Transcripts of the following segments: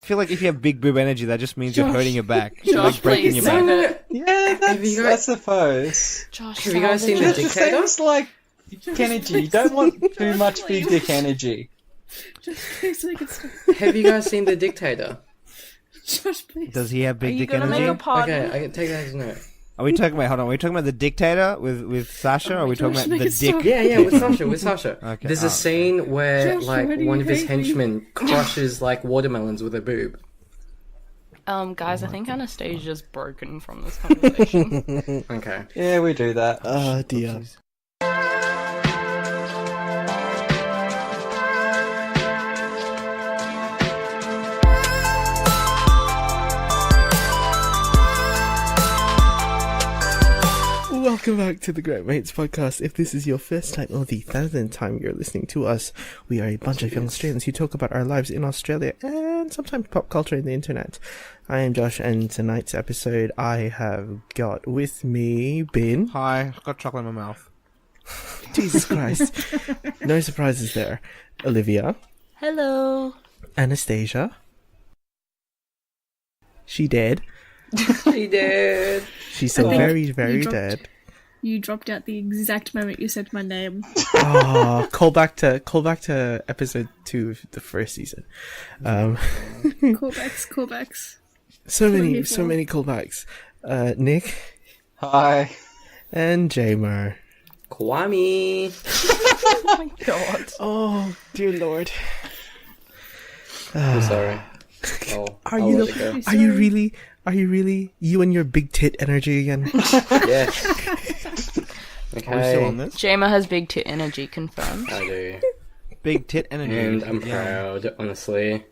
feel like if you have big boob energy, that just means you're hurting your back. Josh, like breaking please your back. save it. Yeah, I suppose. Josh, Have you guys seen The It Dictator? seems like dick energy. You don't want too much big dick energy. Just please make it stop. Have you guys seen The Dictator? Josh, please. Does he have Are big you dick gonna energy? make a pardon? Okay, I can take that as a no. Are we talking about? Hold on. Are we talking about the dictator with Sasha? Or are we talking Josh, about make the it stop. dick? Yeah, with Sasha. Okay, There's a okay. scene where Josh, like why do one you of his hate me? henchmen crushes like watermelons with a boob. Guys, I think Anastasia's broken from this conversation. Okay. Yeah, we do that. Oh dear. Welcome back to the Great Mates podcast. If this is your first time or the 1000th time you're listening to us, we are a bunch of young Australians who talk about our lives in Australia and sometimes pop culture and the internet. I am Josh, and tonight's episode I have got with me Bin. Hi, I've got chocolate in my mouth. Jesus Christ. No surprises there. Olivia. Hello. Anastasia. She dead. She did. She's so I think very, very you dropped- dead. You dropped out the exact moment you said my name. Oh, call back to episode 2 of the first season. Callbacks. So many Wonderful. callbacks. Nick Hi. and Jeimer. Kwame. Oh my god. Oh dear Lord. I'm sorry. Are I'll you let it go. Are you really? Are you really? You and your big tit energy again? Yes. Are we still on Okay. this? Jeimer has big tit energy confirmed. I do. Big tit energy. And I'm Yeah. proud, honestly.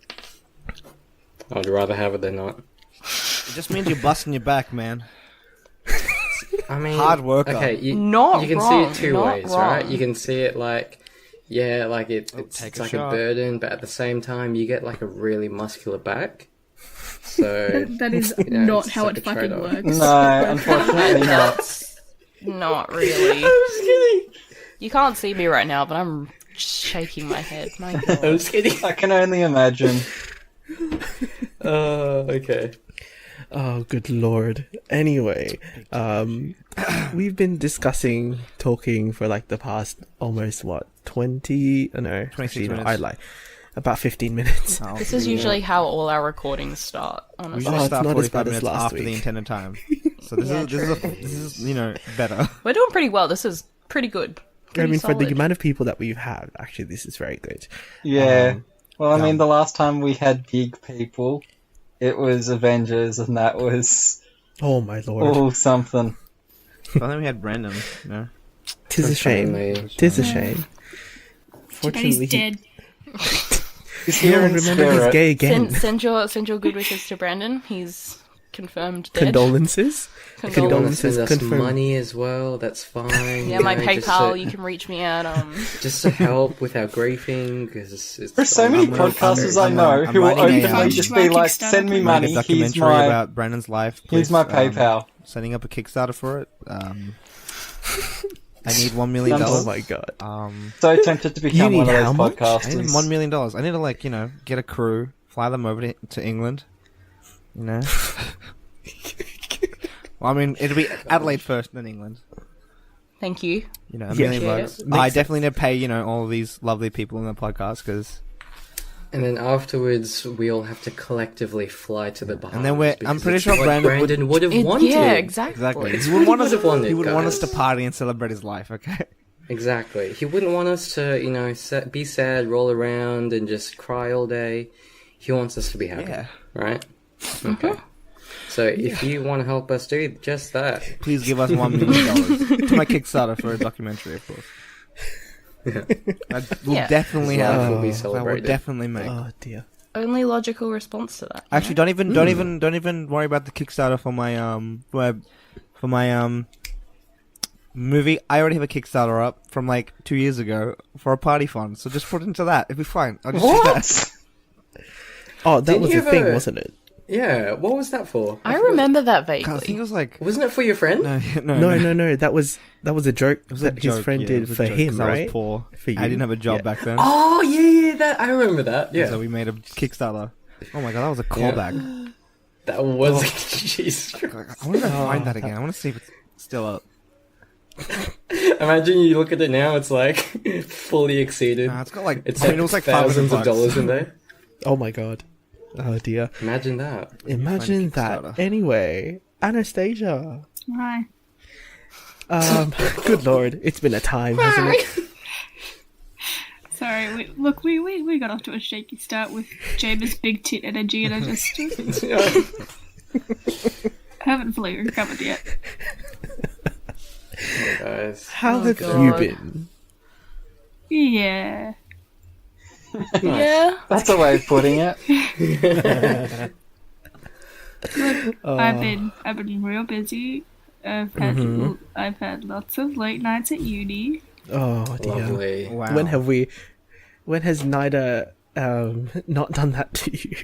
I'd rather have it than not. It just means you're busting your back, man. I mean, Hard worker. Okay, you Not can wrong, see it two not ways, right? wrong. You can see it like, yeah, like it's take a like shot. a burden, but at the same time, you get like a really muscular back. So That is know, not it's how like it a fucking trade-off. works. No, unfortunately not. That's not really. I'm just kidding. You can't see me right now, but I'm shaking my head. My I'm god. just kidding. I can only imagine. Okay. Oh, good Lord. Anyway, we've been talking for like the past almost 20? No, 26 actually, no, minutes. I lie. About 15 minutes. Oh. This is usually how all our recordings start, We honestly. usually it's start not as 45 bad as minutes last after the week. intended time. So this Yeah, this is you know better. We're doing pretty well. This is pretty good. I Pretty mean, for the solid. amount of people that we've had, actually, this is very good. Yeah. Well, I mean, um, the last time we had big people, it was Avengers, and that was Oh my Lord. all something. I think we had Brandon. You know. Tis a shame. Unfortunately. Tis a shame. But he's Fortunately, dead. He's here in remember he's spirit. gay again. Send your good wishes to Brandon. He's confirmed dead. Condolences. If you want to Condolences send us confirmed. money as well, that's fine. Yeah, you my know, just PayPal. to- You can reach me at just to help with our griefing, because There's so many I'm really- podcasters I I'm- know I'm who will writing a, openly just be like, Kickstarter send me page. Make a money, here's documentary my, about Brandon's life. here's please. my PayPal. Setting up a Kickstarter for it. I need $1 million. Oh my God. So tempted to become need one of how those much? I need podcasters. $1 million. I need to get a crew, fly them over to England. You know. Well, I mean, it'll be Adelaide first, then England. Thank you. You know, $1 Yeah. million bucks. Makes I sense. definitely need to pay all of these lovely people in the podcast because. And then afterwards, we all have to collectively fly to the Bahamas. And then I'm because pretty it's sure what Brandon would have wanted. Yeah, exactly. Exactly. It's He what would he want us. would have wanted, He would want us to guys. party and celebrate his life. Okay. Exactly. He wouldn't want us to, be sad, roll around, and just cry all day. He wants us to be happy. Yeah. Right? Okay. So if you want to help us do just that, Please give us $1 million to my Kickstarter for a documentary, of course. We'll Yeah. definitely His life have. will be We'll celebrated. definitely make. Oh dear. Only logical response to that. Actually, don't even worry about the Kickstarter for my movie. I already have a Kickstarter up from like 2 years ago for a party fund, so just put it into that. It'll be fine. I'll just do that. Oh, that Didn't was you a thing, ever- wasn't it? yeah, what was that for? I remember that God, I think vaguely. it was like Wasn't it for your friend? No. That was a joke It was that a his joke, friend yeah, it did was a for joke, him, 'cause I right? was poor. For you. I didn't have a job Yeah. back then. Oh, yeah, that I remember that. Yeah. So we made a Kickstarter. Oh my god, that was a callback. That was Jesus Christ. I want to find that again. I want to see if it's still up. Imagine you look at it now, it's like fully exceeded. It's got like, It's I mean, it was like thousands of $500. dollars in there. Oh my god. Oh dear. Imagine that. Imagine Find that. Kickstarter. Anyway, Anastasia. Hi. Good lord, it's been a time, hasn't it? Sorry, we got off to a shaky start with Jeimer's big tit energy, and I just haven't fully recovered yet. Oh, guys. How have you God. been? Yeah. Yeah. That's a way of putting it. I've been real busy. I've had lots of late nights at uni. Oh dear. Lovely. Wow. When has Nida not done that to you?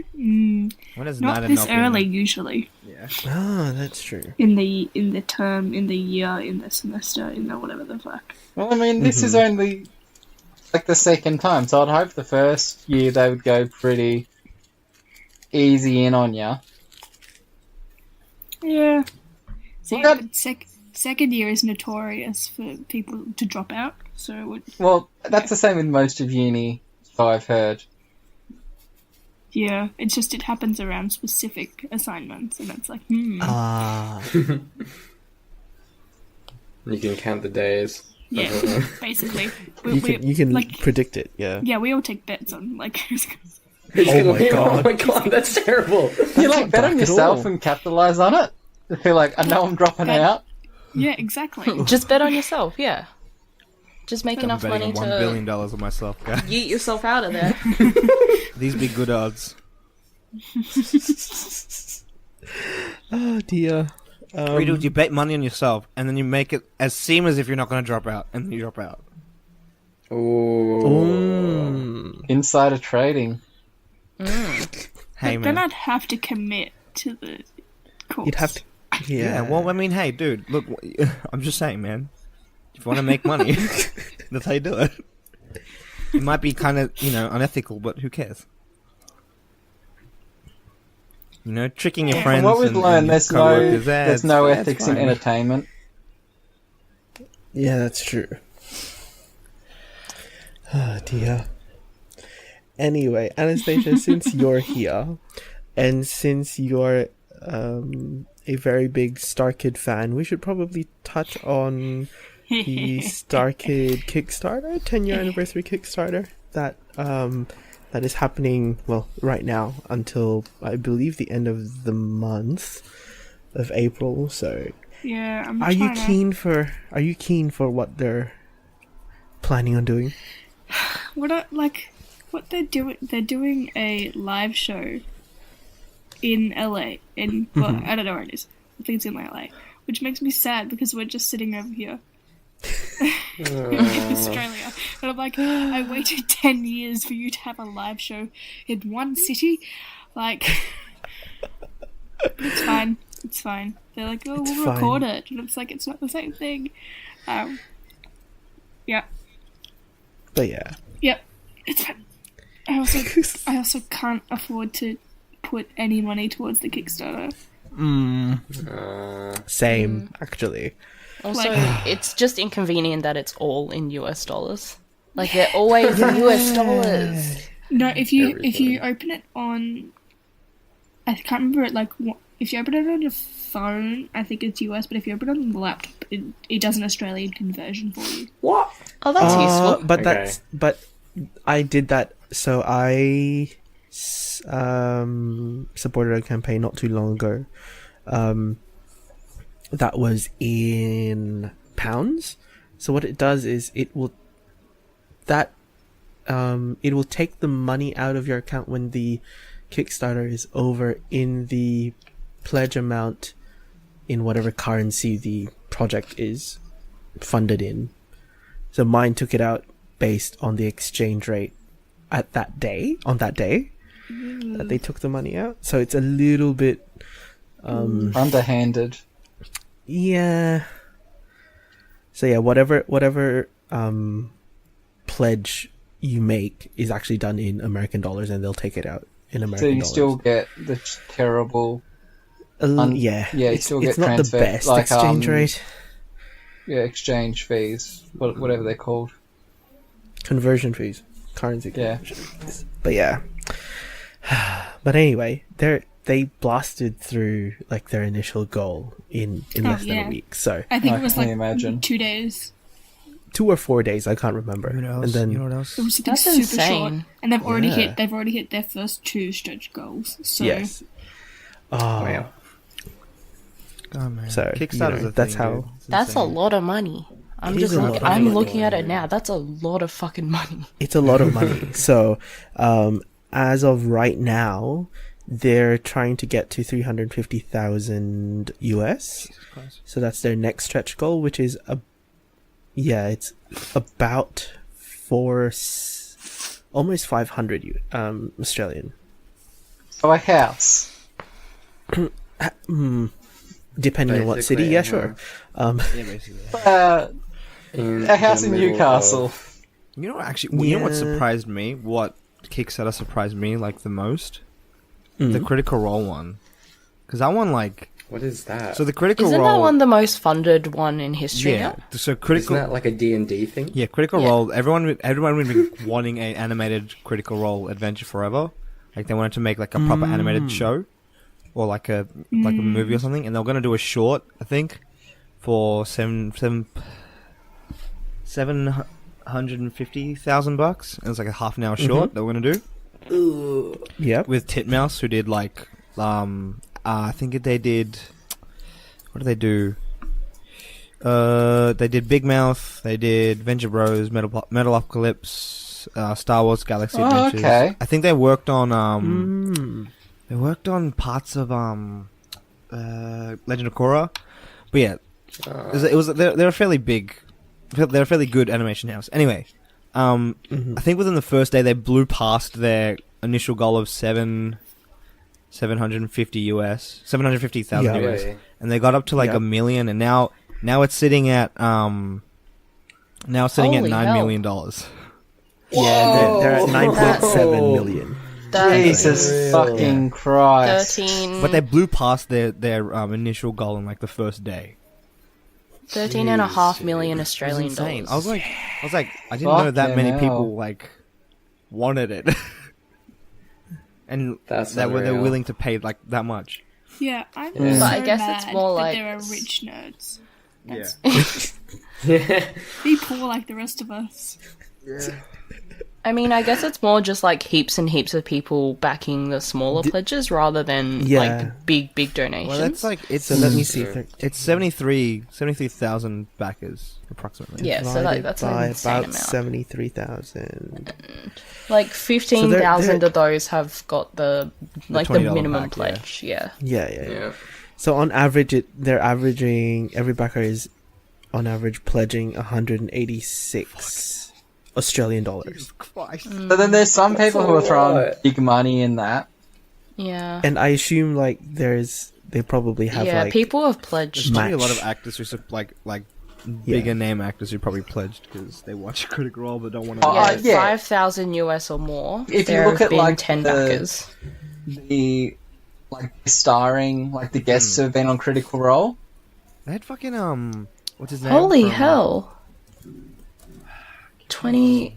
When has Not Nida this been- early usually. Yeah. Oh, that's true. In the term, in the year, in the semester, in the whatever the fuck. Well, I mean, this is only like the second time, so I'd hope the first year they would go pretty easy in on you. Yeah. See, Well, but second year is notorious for people to drop out. So it would, Well, that's the same with most of uni, so I've heard. yeah, it's just it happens around specific assignments, and it's like, Ah. You can count the days. yeah, basically. You can like, predict it, yeah. yeah, we all take bets on like who's gonna. Oh my god. Oh my god, that's terrible. You like bet on dark at yourself all. and capitalize on it. You're like, I know I'm dropping out. Yeah, exactly. Just bet on yourself, yeah. Just make I'm enough betting money $1 to billion on myself, guys. yeet yourself out of there. These be good odds. Oh dear. What you do is you bet money on yourself, and then you make it as seem as if you're not going to drop out, and then you drop out. Oh. Insider trading. Hey, Then man. I'd have to commit to the course. You'd have to. Yeah, Yeah. well, I mean, hey, dude, look, I'm just saying, man. If you want to make money, that's how you do it. It might be kind of, unethical, but who cares? Tricking your friends From what we've and learned, your coworkers, there's no it's ethics in fine. entertainment. Yeah, that's true. Oh dear. Anyway, Anastasia, since you're here, and since you're a very big Star Kid fan, we should probably touch on the Star Kid Kickstarter, 10-year anniversary Kickstarter that is happening, well, right now until I believe the end of the month of April. So, Yeah, I'm are you trying to- keen for what they're planning on doing? what they're doing? They're doing a live show in LA. Well, I don't know where it is. I think it's in LA, which makes me sad because we're just sitting over here in Australia, and I'm like, I waited 10 years for you to have a live show in one city, like. It's fine. It's fine. They're like, oh, It's we'll fine. record it, and it's like it's not the same thing. Yeah. But yeah. Yep, it's fine. I also can't afford to put any money towards the Kickstarter. Same, actually. Also, Like- it's just inconvenient that it's all in US dollars. Like, they're always in US dollars. No, if you Everything. open it on, I can't remember it. Like, if you open it on your phone, I think it's US. But if you open it on the laptop, it does an Australian conversion for you. What? Oh, that's useful. But Okay. but I did that. So I supported a campaign not too long ago. That was in pounds. So what it does is it will take the money out of your account when the Kickstarter is over in the pledge amount in whatever currency the project is funded in. So mine took it out based on the exchange rate on that day that they took the money out. So it's a little bit Underhanded. yeah. So yeah, whatever pledge you make is actually done in American dollars, and they'll take it out in American So you dollars. still get the terrible. Yeah, you it's, still get it's not the transfer, best like, exchange rate. Yeah, exchange fees, whatever they're called. Conversion fees, currency Yeah. conversion fees. But yeah, but anyway, they blasted through like their initial goal in less than yeah. a week. So I think I it was can like imagine. 2 days. 2 or 4 days, I can't remember. You know what And else? then You know what else? It was something That's super short, insane. and they've already Yeah. hit their first 2 stretch goals. So yes, oh Wow. Oh, man. So, Kickstarter's you know, a that's thing, how- dude. It's That's a insane. lot of money. I'm It just is a lot of I'm money. looking at it now. That's a lot of fucking money. it's a lot of money. So, as of right now, they're trying to get to 350,000 US. Christ. So that's their next stretch goal, which is it's about almost 500 Australian. So a house. Depending on what city, Basically, yeah, sure. Yeah, basically. A house the in middle Newcastle. of- You know, actually, you know what Yeah. surprised me? What Kickstarter surprised me like the most? The Critical Role one, because that one like What is that? so the Critical Isn't Role. that one the most funded one in history? Yeah. now? So Isn't Critical. that like a D&D thing? Yeah, Critical Yeah. Role. Everyone would be wanting an animated Critical Role adventure forever. Like they wanted to make like a proper animated show, or like a movie or something, and they were gonna do a short, I think, for $750,000. It was like a half an hour short they were gonna do Yep. with Titmouse, who did like I think they did. What did they do? They did Big Mouth. They did Venture Bros, Metalocalypse, Star Wars Galaxy Oh, Adventures. okay. I think they worked on they worked on parts of Legend of Korra. But yeah, they're a fairly big, they're a fairly good animation house. Anyway, I think within the first day they blew past their initial goal of 750,000 Yeah. US, Really? and they got up to like Yeah. $1 million, and now it's sitting at $9 Holy hell. million. Yeah, they're at 9.7 Whoa. million. That is Jesus Real. fucking Christ. 13, But they blew past their initial goal in like the first day. 13.5 million It was Australian insane. dollars. I was like, I didn't know that many Fucking hell. people like wanted it, and That's they were unreal. willing to pay like that much. yeah, I'm Yeah. so But I guess mad it's more that like- there are rich nerds. That's- Yeah. Be poor like the rest of us. I mean, I guess it's more just like heaps and heaps of people backing the smaller pledges rather than Yeah. like big donations. Well, that's like it's So let me see. Sure. it's 73,000 backers approximately. Yeah, so Divided that's by an insane about amount. 73,000. Like 15,000 they're- of those have got the the $20 minimum back, yeah. pledge. Yeah. Yeah. Yeah. So on average, they're averaging, every backer is on average pledging 186 Australian dollars. Christ. But then there's some That's people a who are throwing lot. big money in that. Yeah. And I assume like they probably have Yeah, like people have There's pledged. probably a lot match. of actors who like bigger name actors who probably pledged because they watch Critical Role but don't want to. Oh, Yeah, yeah. 5,000 US or more. If you there look have at, been like, 10 the- backers. The starring, like the guests who have been on Critical Role. They had fucking what's his name? Holy from- hell. 20.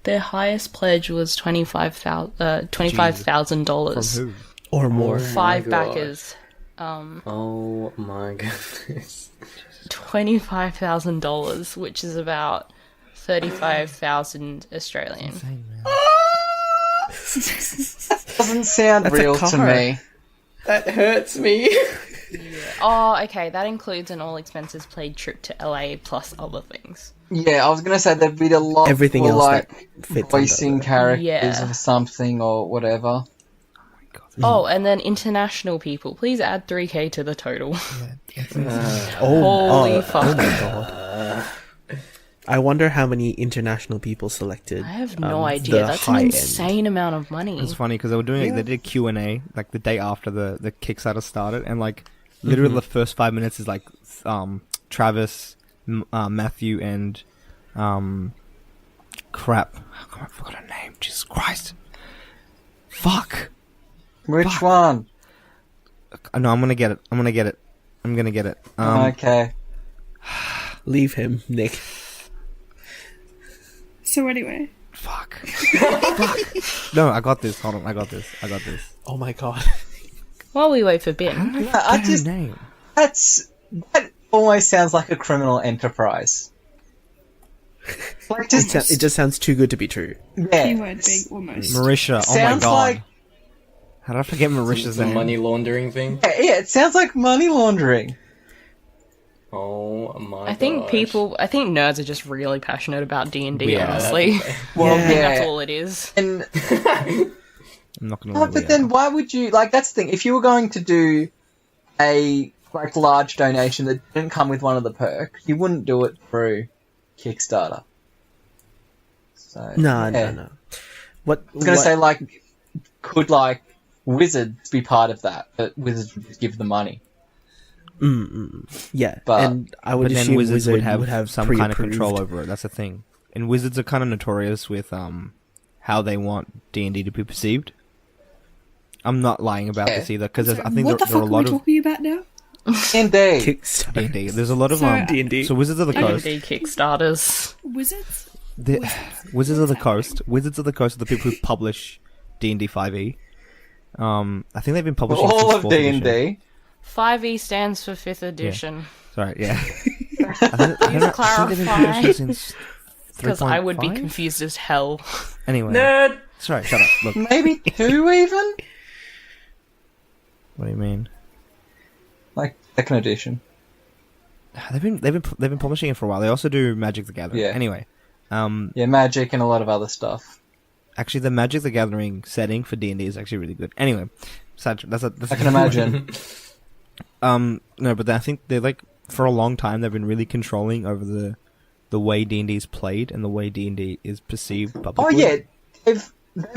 Their highest pledge was $25,000. From who? or more. Oh. 5 my God. backers. Oh my goodness. $25,000, which is about 35,000 Australian. Insane, man. Doesn't sound That's a real to car. me. That hurts me. Oh, okay, that includes an all expenses paid trip to LA plus other things. Yeah, I was gonna say there'd be a lot Everything for else like that fits voicing under characters Yeah. or something or whatever. Oh, and then international people. Please add 3K to the total. Oh, Holy oh fuck. my god. I wonder how many international people selected. I have no the idea. That's an high end. insane amount of money. It's funny because they were doing they did a Q&A like the day after the Kickstarter started, and like literally the first 5 minutes is like Travis, Matthew, and crap, I forgot her name. Jesus Christ. Fuck. Which one? No, I'm gonna get it. I'm gonna get it. Okay. Leave him, Nick. So anyway, Fuck. Fuck. No, I got this. Hold on. I got this. Oh my god. While we wait for Ben, I Get her just name. that almost sounds like a criminal enterprise. Like It just sounds too good to be true. yeah. keyword big almost. Marisha. Oh my Sounds god. like How did I forget Marisha's The name? money laundering thing. yeah, it sounds like money laundering. Oh my I think gosh. nerds are just really passionate about D&D, Yeah. honestly. Well, Yeah. yeah. That's all it is. And I'm not gonna. no, lie, but then why would you like? That's the thing. If you were going to do a like large donation that didn't come with one of the perks, you wouldn't do it through Kickstarter. So No. What? I was gonna say like, could like Wizards be part of that? But Wizards would just give the money. Yeah, But- and I would But then assume Wizards Wizard would have some kind of control over it. That's the thing. And Wizards are kind of notorious with how they want D&D to be perceived. I'm not lying about this either because I think what the there are fuck a are we lot of talking about now? Indeed. Kickstarter. D&D. There's a lot of So- D&D. So Wizards of the Coast. D&D Kickstarters. Wizards? Wizards of the Coast. Wizards of the Coast are the people who publish D&D 5e. I think they've been publishing All since of 4th D edition. and D. 5e stands for 5th edition. Sorry, yeah. I think they've been clarify. publishing since Because I would be 3.5? confused as hell. Anyway. Nerd. Sorry, shut up. Look, Maybe 2 even. what do you mean? Like second edition. They've been publishing it for a while. They also do Magic the Gathering. Yeah. Anyway, Yeah, Magic and a lot of other stuff. actually, the Magic the Gathering setting for D&D is actually really good. Anyway, that's I can imagine. No, but I think they're like for a long time they've been really controlling over the way D&D is played and the way D&D is perceived publicly. Oh yeah, they've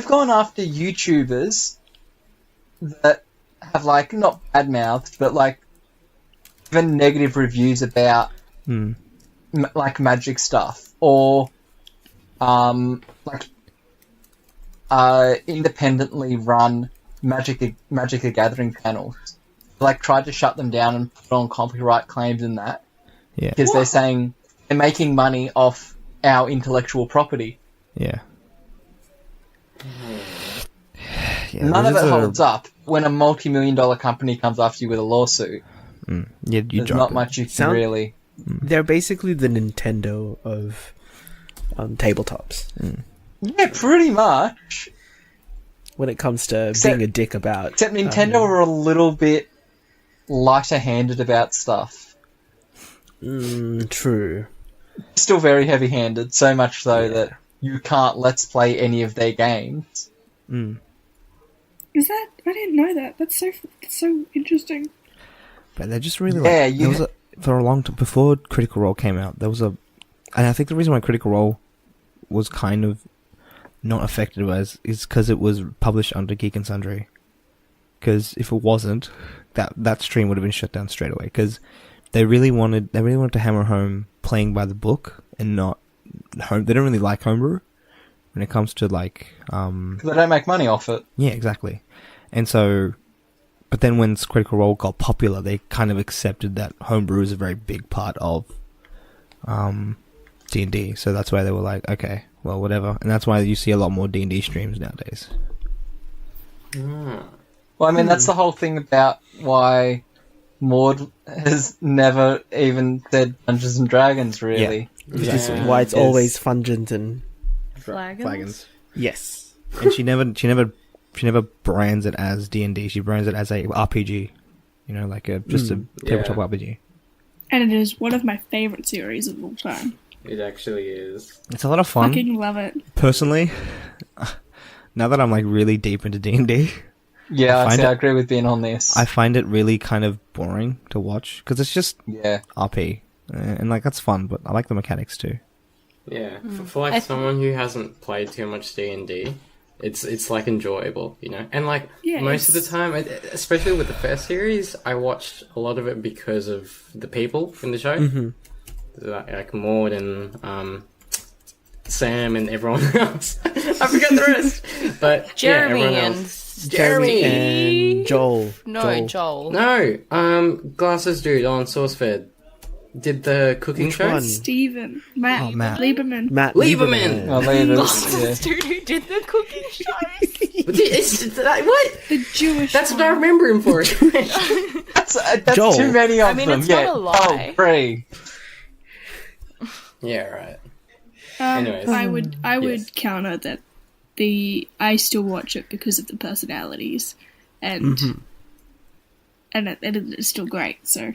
gone after YouTubers that have like not bad mouthed, but like even negative reviews about like Magic stuff or like independently run Magic the Gathering panels. Like tried to shut them down and put on copyright claims and that Yeah, because they're saying they're making money off our intellectual property. yeah. Yeah, None of Wizards it are- holds up when a multi-million-dollar company comes after you with a lawsuit. Yeah, you There's drop not it. much you can Sound- really. They're basically the Nintendo of tabletops Yeah, pretty much. when it comes to Except- being a dick about. Except Nintendo are a little bit lighter-handed about stuff. True. Still very heavy-handed, so much so that you can't let's play any of their games. Is that? I didn't know that. That's so interesting. But they're just really Yeah, like there was for a long time before Critical Role came out. There was and I think the reason why Critical Role was kind of not affected is because it was published under Geek and Sundry. Because if it wasn't, that stream would have been shut down straight away. Because they really wanted to hammer home playing by the book and not home. They don't really like homebrew when it comes to like 'Cause they don't make money off it. yeah, exactly. And so, but then when Critical Role got popular, they kind of accepted that homebrew is a very big part of D&D. So that's why they were like, okay, well, whatever. And that's why you see a lot more D&D streams nowadays. Well, I mean, that's the whole thing about why Maud has never even said Dungeons and Dragons, really. Which is Yeah. why it's Yes. always Fungent and Flagons? yes. And she never brands it as D&D. She brands it as a RPG. You know, like just a tabletop RPG. And it is one of my favorite series of all time. It actually is. It's a lot of fun. Fucking love it. Personally, now that I'm like really deep into D&D, Yeah, I find I it- agree with being on this. I find it really kind of boring to watch because it's just Yeah. RP, and like that's fun, but I like the mechanics too. Yeah, for like someone who hasn't played too much D&D, it's like enjoyable, you know. And like Yeah, most of the it's- time, especially with the first series, I watched a lot of it because of the people in the show, like Maud and Sam and everyone else. I forgot the rest. But Jeremy yeah, everyone and else. Jeremy and Joel. No, Joel. No, Glasses dude on SourceFed did the cooking Which show. one? Steven. Matt. Oh, Matt. Lieberman. Matt Lieberman. Oh, Leavers, yeah. Dude who did the cooking show. What? The Jewish That's what I one. remember him for. That's Joel. too many of I mean, them. it's Yeah, not a lie. oh, three. Yeah, right. Anyways. I would Yes. counter that I still watch it because of the personalities, and it's still great. So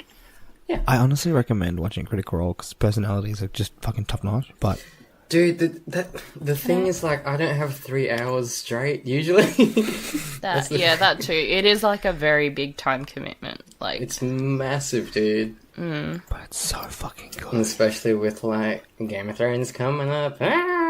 I honestly recommend watching Critical Role because personalities are just fucking top notch. But Dude, the thing is, like, I don't have 3 hours straight, usually. That too. It is like a very big time commitment. Like, It's massive, dude. but it's so fucking And good. especially with, like, Game of Thrones coming up. Ah!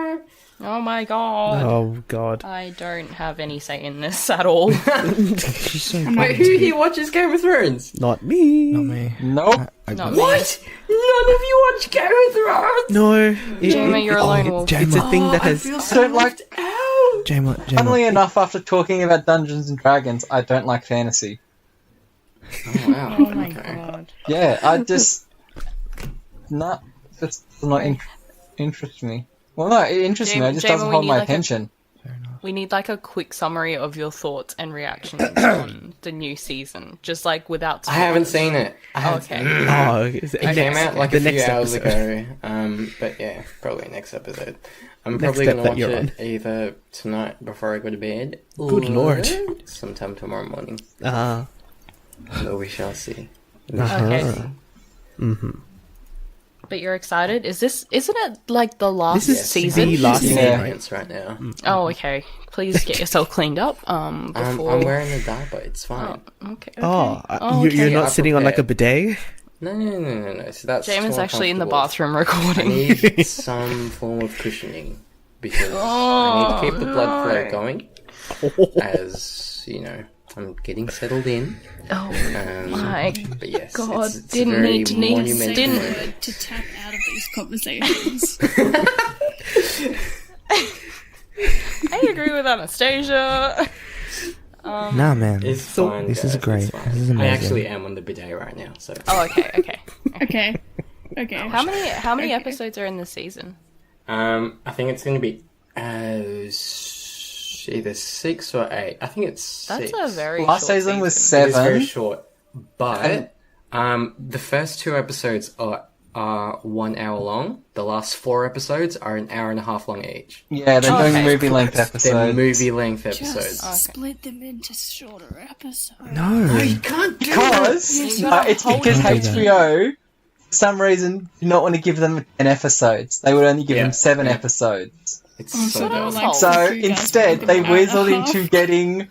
oh my god. Oh god. I don't have any say in this at all. She's so Wait, who here watches Game of Thrones? Not me. not me. Nope. Not me. What? None of you watch Game of Thrones? No. Jeimer, you're a lone wolf. It's a thing that I has. feel I don't like. out. Jeimer, Funnily enough, after talking about Dungeons and Dragons, I don't like fantasy. Oh, wow. Oh my Okay. god. Yeah, I just not. That's not interest me. Well, no, it interests me. It just Jeimer, doesn't we hold need my like a- attention. We need like a quick summary of your thoughts and reactions on the new season. Just like without I haven't spoilers. seen it. Okay. Oh, is it It came out like the a few next hours episode. ago. But yeah, probably next episode. I'm Next probably step going to that watch you're it either tonight before I go to bed. Good or lord. Sometime tomorrow morning. Ah. So we shall see. Okay. But you're excited? Isn't it like the last This is season? the last Yeah. season, right? Right now. Oh, okay. Please get yourself cleaned up. Before. I'm wearing a diaper. It's fine. Okay. Oh, Oh, you're okay. not I sitting on like a prepared. bidet? No. So that's Jamin's more actually in the comfortable. bathroom I recording. need some form of cushioning because I need to keep the blood flow going. As you know, I'm getting settled in. Oh my But yes, God, it's didn't very need to need- monumental didn't- moment. to tap out of these conversations. I agree with Anastasia. Nah, man. It's fine. this guys, is great. it's fine. This is I amazing. actually am on the bidet right now, so. Oh, okay. Okay. How many episodes are in this season? I think it's going to be either 6 or 8. I think it's That's 6. a very Last short season was It is very 7. short, but the first 2 episodes are 1 hour long. The last 4 episodes are an hour and a half long each. Yeah, they're Okay. doing movie length They're episodes. movie length episodes. Just split them into shorter episodes. No. You can't do Because You gotta it's hold because it. HBO, for some reason, do not want to give them 10 episodes. They would only give Yeah. them 7 Yeah. episodes. It's Oh, so so dumb. like- So Oh, you guys instead, make they them an hour and a weaseled half. into getting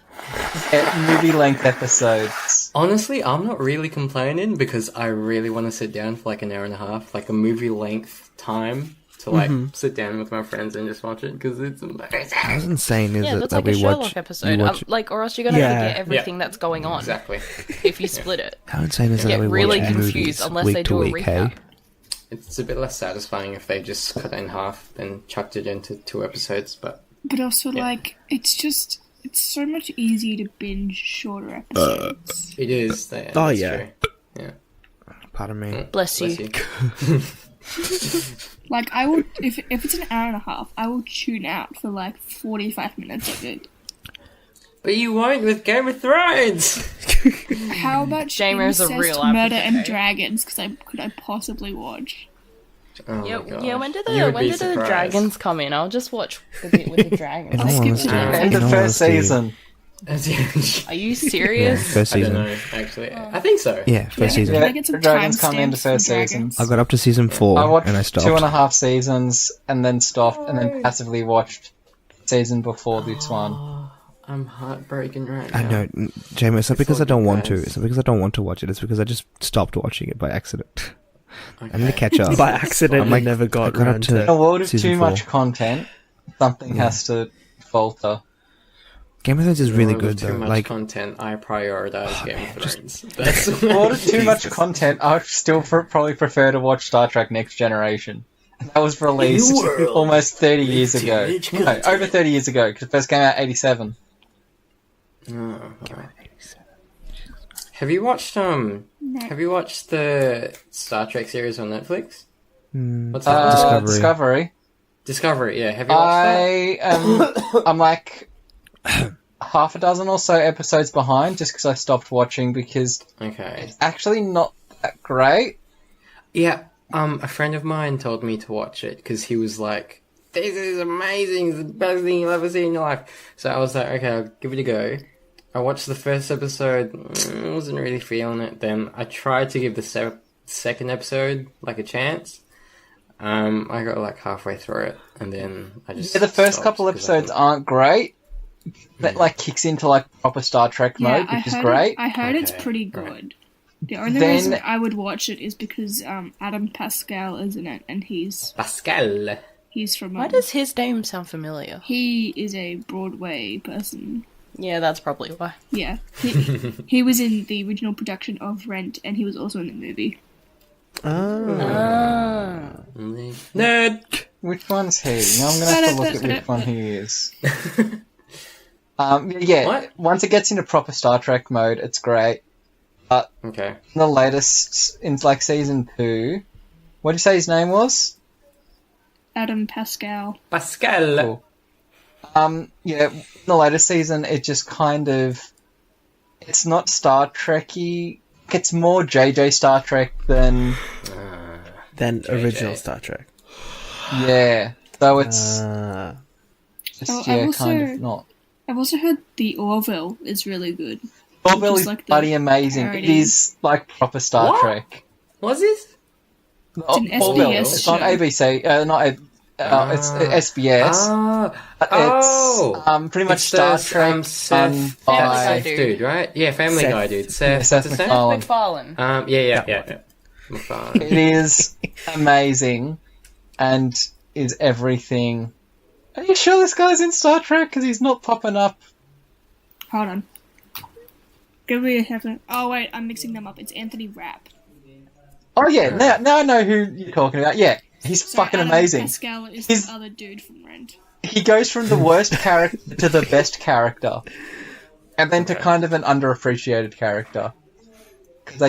movie length episodes. Honestly, I'm not really complaining because I really want to sit down for like an hour and a half, like a movie length time to like sit down with my friends and just watch it because it's amazing. I was insane. Is Yeah, it that's that like a we Sherlock watch? episode. we watch Or else you're gonna Yeah. forget everything that's going on Exactly. if you split it. how insane is it Get that we really watch confused movies unless week they to do a week? Hey, recap. It's a bit less satisfying if they just cut it in half and chucked it into 2 episodes, but But also, like, it's so much easier to binge shorter episodes. it is. Oh, that's yeah. true. Yeah. pardon me. Bless you. Like, I would, if it's an hour and a half, I will tune out for like 45 minutes of it. But you won't with Game of Thrones! How about Jeimer's a Incest, real Murder advocate, and eh? Dragons? Because could I possibly watch? Oh Yeah, my gosh. yeah. When did You would be the surprised. dragons come in? I'll just watch the bit with the dragons. In all skip honesty, to the End in of all first honesty- season. Are you Yeah, serious? first I don't season. know, actually. I think so. Yeah, first season. Can I Yeah, get some dragons come timestamps into first for season. dragons? I got up to season 4 I watched and I stopped. 2.5 seasons and then stopped and then passively watched season before this one. Oh, I'm heartbroken right now. I know, Jeimer. It's not because I all don't you want to. guys. It's not because I don't want to watch it. It's because I just stopped watching it by accident. Okay. I need to catch up. By accident, I'm like- I never I got got up around to- In a world of Season too 4. much content, something has to falter. Game of Thrones is really World of good too though. much Like, content, I prioritize Game man, of just- Thrones. That's In a world of too much content, I would still probably prefer to watch Star Trek Next Generation. That was released New world. almost 30 years ago. Teenage No, content. over 30 years ago, because it first came out in 87. Oh, God. Have you watched Have you watched the Star Trek series on Netflix? What's that? Discovery. Discovery. Discovery. Yeah. Have you watched that? I'm like half a dozen or so episodes behind, just because I stopped watching because Okay. it's actually not that great. Yeah. A friend of mine told me to watch it because he was like, "This is amazing! It's the best thing you'll ever see in your life." So I was like, "Okay, I'll give it a go." I watched the first episode, wasn't really feeling it. Then I tried to give the second episode like a chance. I got like halfway through it, and then I just Yeah, the first stopped couple 'cause I episodes thought- aren't great. That like kicks into like proper Star Trek mode, I which is heard great. I heard it's Okay, pretty right. good. The only Then- reason I would watch it is because Adam Pascal is in it, and he's Pascal. from. Why does his name sound familiar? He is a Broadway person. Yeah, that's probably why. Yeah, he was in the original production of Rent, and he was also in the movie. Nerd. Which one's he? Now I'm gonna have to look at which one he is. Yeah. What? Once it gets into proper Star Trek mode, it's great. Okay. In the latest, in like season 2, what did you say his name was? Adam Pascal. Pascal. Cool. Yeah, in the latest season, it just kind of, it's not Star Trek-y. It's more JJ Star Trek than, Then original Star Trek. yeah. So it's just, Oh, yeah, I've kind also- of not. I've also heard the Orville is really good. Orville just is like the bloody amazing. It parody. is like proper Star What? Trek. What's this? an Orville. SBS It's on show. ABC. It's SBS. Oh. It's pretty much It's Star the, Trek done Seth, by Guy dude, right? Yeah, Family Seth. Guy dude. Yeah, Seth, Seth what's his name? MacFarlane. McFarlane. Yeah. McFarlane. It is amazing and is everything. Are you sure this guy's in Star Trek? Because he's not popping up. Hold on. Give me a second. Oh wait, I'm mixing them up. It's Anthony Rapp. Oh yeah, now I know who you're talking about. Yeah, he's So fucking Adam amazing. Pascal is He's- the other dude from Rent. He goes from the worst character to the best character, and then to kind of an underappreciated character. Because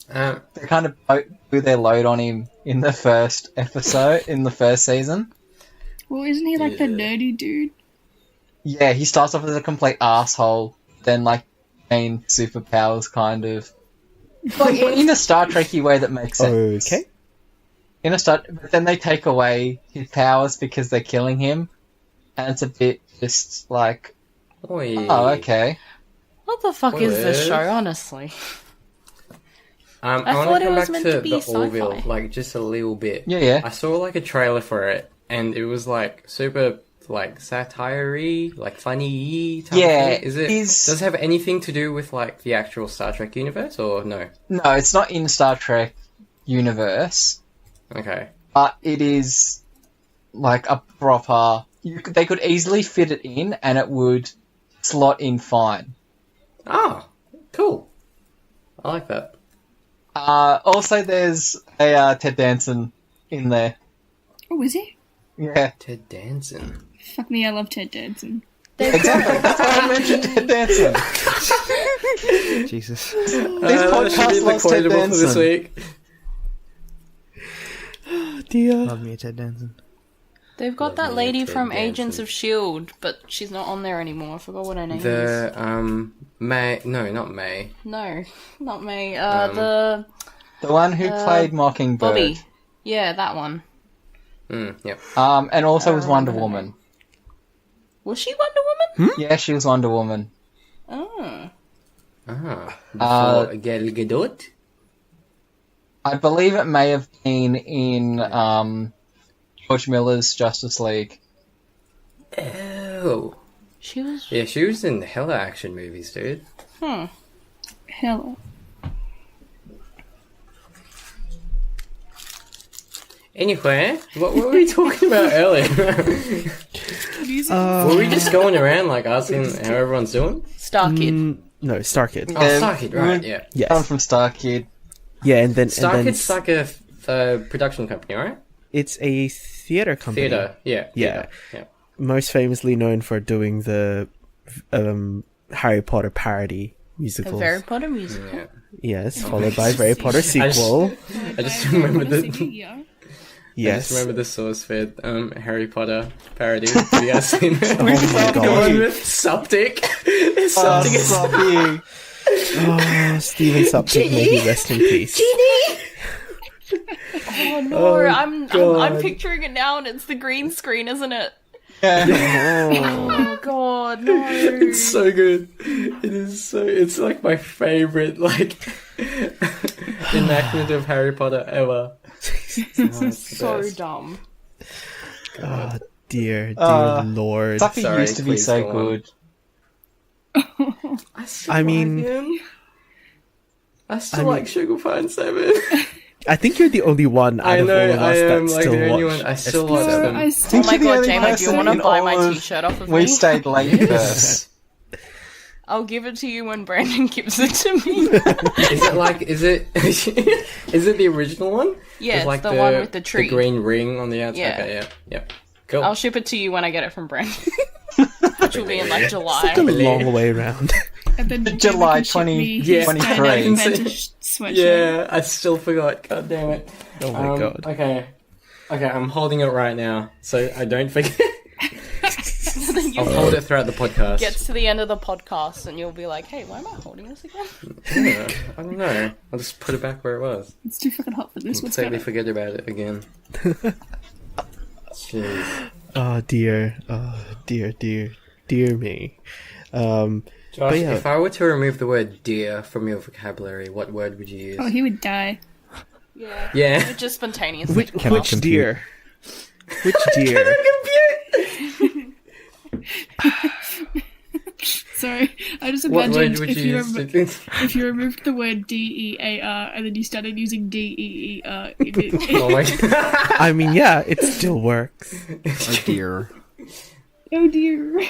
they kind of blew their load on him in the first episode, in the first season. Well, isn't he like the nerdy dude? Yeah, he starts off as a complete asshole, then like gain superpowers, kind of. Like in a Star Trek-y way that makes sense. Okay. But then they take away his powers because they're killing him, and it's a bit just like, Oi. oh, okay. What the fuck is this Spoilers. show, honestly? I want thought to it come was back meant to to be the sci-fi. Orville, like just a little bit. Yeah. I saw like a trailer for it, and it was like super like satire-y, like funny-y type Yeah, thing. Is it? Does it have anything to do with like the actual Star Trek universe, or no? No, it's not in Star Trek universe, Okay. but it is like a proper. They could easily fit it in, and it would slot in fine. Oh, cool. I like that. Also, there's a Ted Danson in there. Oh, is he? Yeah, Ted Danson. Fuck me, I love Ted Danson. exactly. That's why I mentioned Ted Danson. Jesus. This That should be podcast loves Ted quotable for this Danson. week. Dear. Love me a Ted Danson. They've got Love that me lady Ted from Danson. Agents of S.H.I.E.L.D., but she's not on there anymore. I forgot what her name is. The May. No, not May. No, not May. The The one who played Mockingbird. Bobby. Yeah, that one. Yep. And also was Wonder remember her Woman. Was she Wonder Woman? Yeah, she was Wonder Woman. Oh. Before Gal Gadot. I believe it may have been in George Miller's Justice League. Oh. She was... Yeah, she was in hella action movies, dude. Hella. Anyway, what were we talking about earlier? Were we just going around like asking how everyone's doing? Star Kid. No, Star Kid. Oh, Starkid, right? we- Yeah. Yes. I'm from Star Kid. Yeah, and then Starkid's like a production company, right? It's a theater company. Theater, yeah. Yeah. Yeah. Most famously known for doing the Harry Potter parody A musicals. Harry Potter musical. Yeah. Yes, followed by Harry Potter sequel. I just remember the- Yeah. I Yes. just remember the source for Harry Potter parody. Have you guys seen it? my The God. one with Suptic. Suptic is Sloppy. Oh, Stephen Suptic, may he rest in peace. Oh no, Oh, I'm God. picturing it now, and it's the green screen, isn't it? Yeah. Oh god, no. It's so good. It is so. It's like my favorite enactment of Harry Potter ever. So dumb. Oh, dear Lord. Sloppy Sorry, used to be please so go on. good. I mean- I still like Sugar Pine 7. I think you're the only one out I of know, all of I us am that like still the only watch one. I still SB7. watch So them. I Oh still my you're the god, only Jeimer, do you person want to in buy all my of- t-shirt off of We me? stayed late first. I'll give it to you when Brandon gives it to me. Is it like? Is it? Is it the original one? Yeah, With, it's the one with the tree. The green ring on the outside. Yeah. Okay, yeah. Cool. I'll ship it to you when I get it from Brandon. Which will be in like July. It's like a long way around. And then July Jeimer can ship me 20 his 23. Bandana Adventure sweatshirt. Yeah, I still forgot. God damn it. Oh my god. Okay, I'm holding it right now, so I don't forget. I'll hold it throughout the podcast. Gets to the end of the podcast and you'll be like, hey, why am I holding this again? Yeah, I don't know. I'll just put it back where it was. It's too fucking hot for this. What's going Completely on? forget about it again. Jeez. Oh dear. Oh dear, dear me. Josh, But yeah. if I were to remove the word dear from your vocabulary, what word would you use? Oh, he would die. Yeah. Yeah. It just spontaneously. Which compute. deer? Which deer? Sorry, I just What word imagined would if you you use? if you removed the word DEAR and then you started using DEER. Oh my god. I mean, yeah, it still works. Oh dear. Oh dear.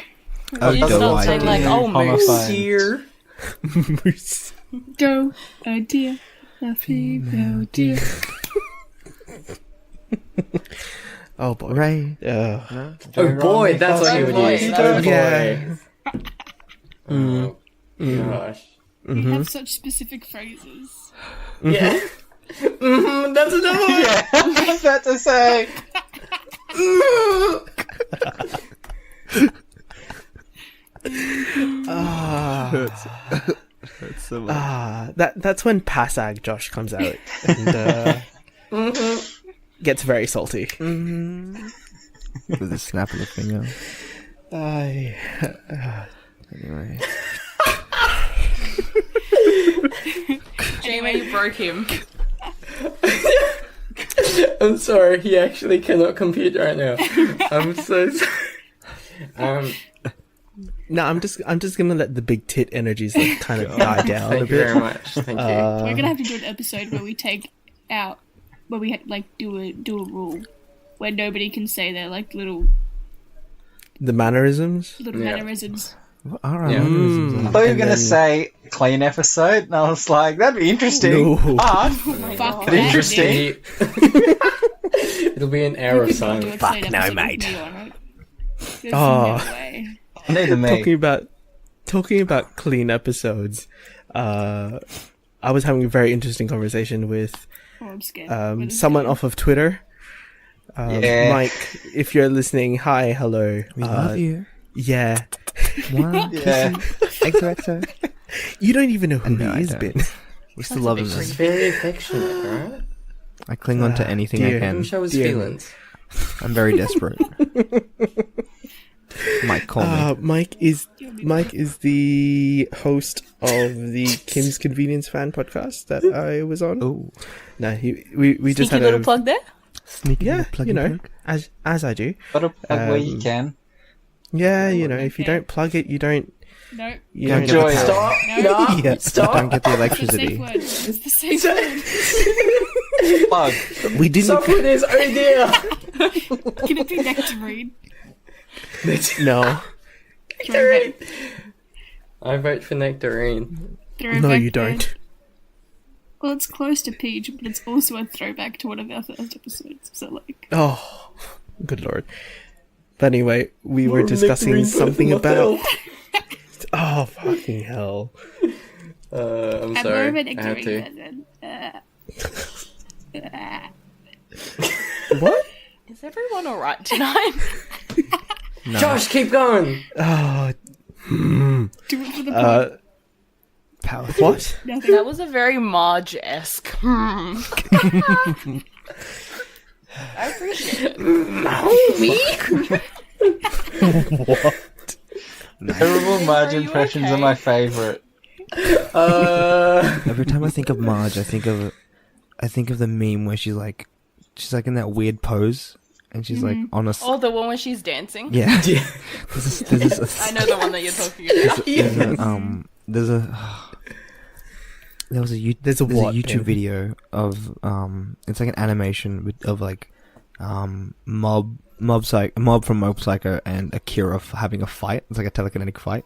Oh, You start saying like, oh, moose. Homophone. Dear. Moose. Go, oh dear. A female deer. Oh boy. Right. Oh boy, that's what you would boy. use. Oh Oh yeah. boy. Oh gosh. We have such specific phrases. Yeah. That's another one. Yeah, I was about to say. Hurts so much. That's when Passag Josh comes out and gets very salty. With a snap of the finger. Anyway. Jeimer, you broke him. I'm sorry, he actually cannot compute right now. I'm so sorry. No, I'm just gonna let the big tit energies like kind of die down a Thank you bit. very much. Thank you. We're gonna have to do an episode where we take out, where we like do a rule where nobody can say their like little The mannerisms. Yeah. mannerisms. What are our Yeah. mannerisms I then? thought you were And going to then- say clean episode, and I was like, that'd be interesting. No. But Fuck But that, interesting. Nick. It'll be an hour of Do silence. a Fuck clean no, episode with mate. me on it. There's Oh. no way. neither me. Talking about clean episodes. I was having a very interesting conversation with Oh, I'm scared. Where this is someone going. off of Twitter. Yeah. Mike, if you're listening, hi, hello. We love you. Yeah. One. Yeah. XOXO. You don't even know who No, I he is, don't. Ben. We still love him. It's Then. very affectionate, right? I cling on to anything dear. I can. Show his Dear. feelings. I'm very desperate. Mike, call me. Mike is the host of the Kim's Convenience Fan podcast that I was on. Oh, No, we just Sneaky had little a plug there. sneaky yeah, plug you and know, plug. as I do. Gotta plug where you can. Yeah, you know, if you don't plug it, you don't. No. You Don't don't get get the the power. power. No. Yeah. You don't get the It's the electricity. safe word. It's the safe word. Plug. We didn't. Stop with this, oh dear! Can it be nectarine? No, Nectarine. I vote for Nectarine. no, you don't. Well, it's close to Peach, but it's also a throwback to one of our first episodes. So, like, Oh, good lord. But anyway, we were discussing something about... Oh, fucking hell. I'm I'm sorry. over I had to. What? Is everyone alright tonight? No. Josh, keep going! Oh, do it for the point. Power. what? Nothing. That was a very Marge-esque. I appreciate it. What? Terrible Marge Are you impressions okay? are my favourite. Every time I think of Marge, I think of the meme where she's like in that weird pose, and she's like on a Oh, the one where she's dancing? yeah. Yeah. I know the one that you're talking about. There's a There's a what, YouTube Ben? video of it's like an animation of like Mob from Mob Psycho and Akira having a fight. It's like a telekinetic fight.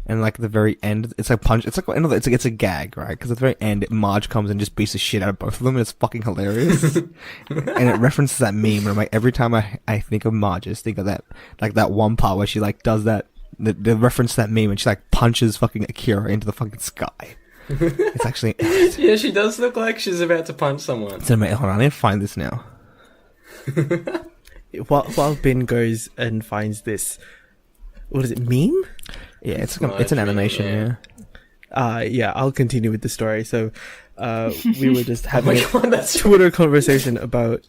And like the very end, it's like punch. It's a gag, right? Because at the very end, Marge comes and just beats the shit out of both of them, and it's fucking hilarious. And it references that meme, and I'm like, every time I think of Marge, I just think of that, like that one part where she like does that, the reference to that meme, and she like punches fucking Akira into the fucking sky. It's actually, Yeah, she does look like she's about to punch someone. so mate, hold on, I need to find this now. While Ben goes and finds this, what is it, meme? Yeah, it's an animation, yeah. Yeah, I'll continue with the story. So, we were just having a God, that's Twitter conversation about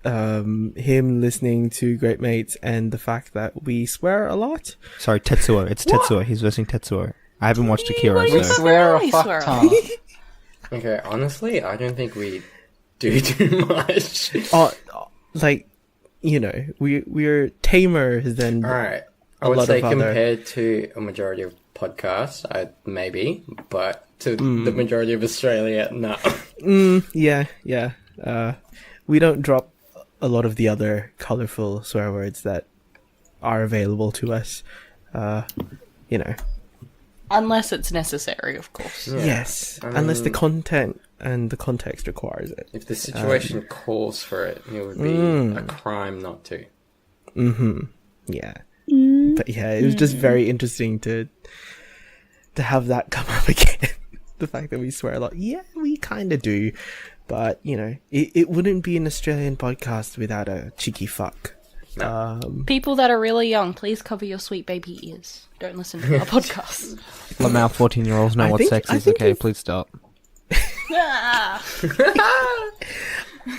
him listening to Great Mates and the fact that we swear a lot. Sorry, Tetsuo. It's Tetsuo. He's versing Tetsuo. I haven't watched Akira, What? so Swear a really fuck swear a ton. Okay, honestly, I don't think we do too much. Like, you know, we're tamer than Alright. I a would lot say of other- compared to a majority of podcasts, maybe, but to the majority of Australia, no. Yeah. We don't drop a lot of the other colorful swear words that are available to us. You know. Unless it's necessary, of course. Yeah. Yes, I unless the mean- content and the context requires it. If the situation calls for it, it would be a crime not to. Yeah. But yeah, it was just very interesting to have that come up again. The fact that we swear a lot. Yeah, we kind of do. But, you know, it wouldn't be an Australian podcast without a cheeky fuck. People that are really young, please cover your sweet baby ears. Don't listen to our podcast. Lamau 14-year-olds know I what think- sex I is. think Okay, if- please stop. Ah.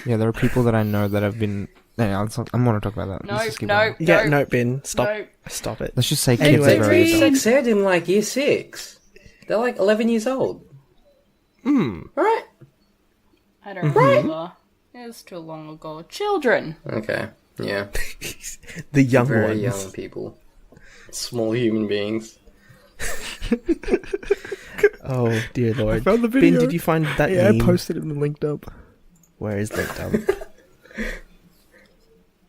Yeah, there are people that I know that have been. No, I'm going to talk about that. Let's just keep going. Yeah, no. no, Ben, stop. No. Stop it. Let's just say kids Anyway, are very. Sex said in like year 6. They're like 11 years old. Right? I don't remember. It was too long ago. Children. Okay. Yeah. The young Very ones. young people. Small human beings. Oh, dear Lord. found the Ben, video. did you find that Yeah, I meme? posted it and linked up. Where is linked up?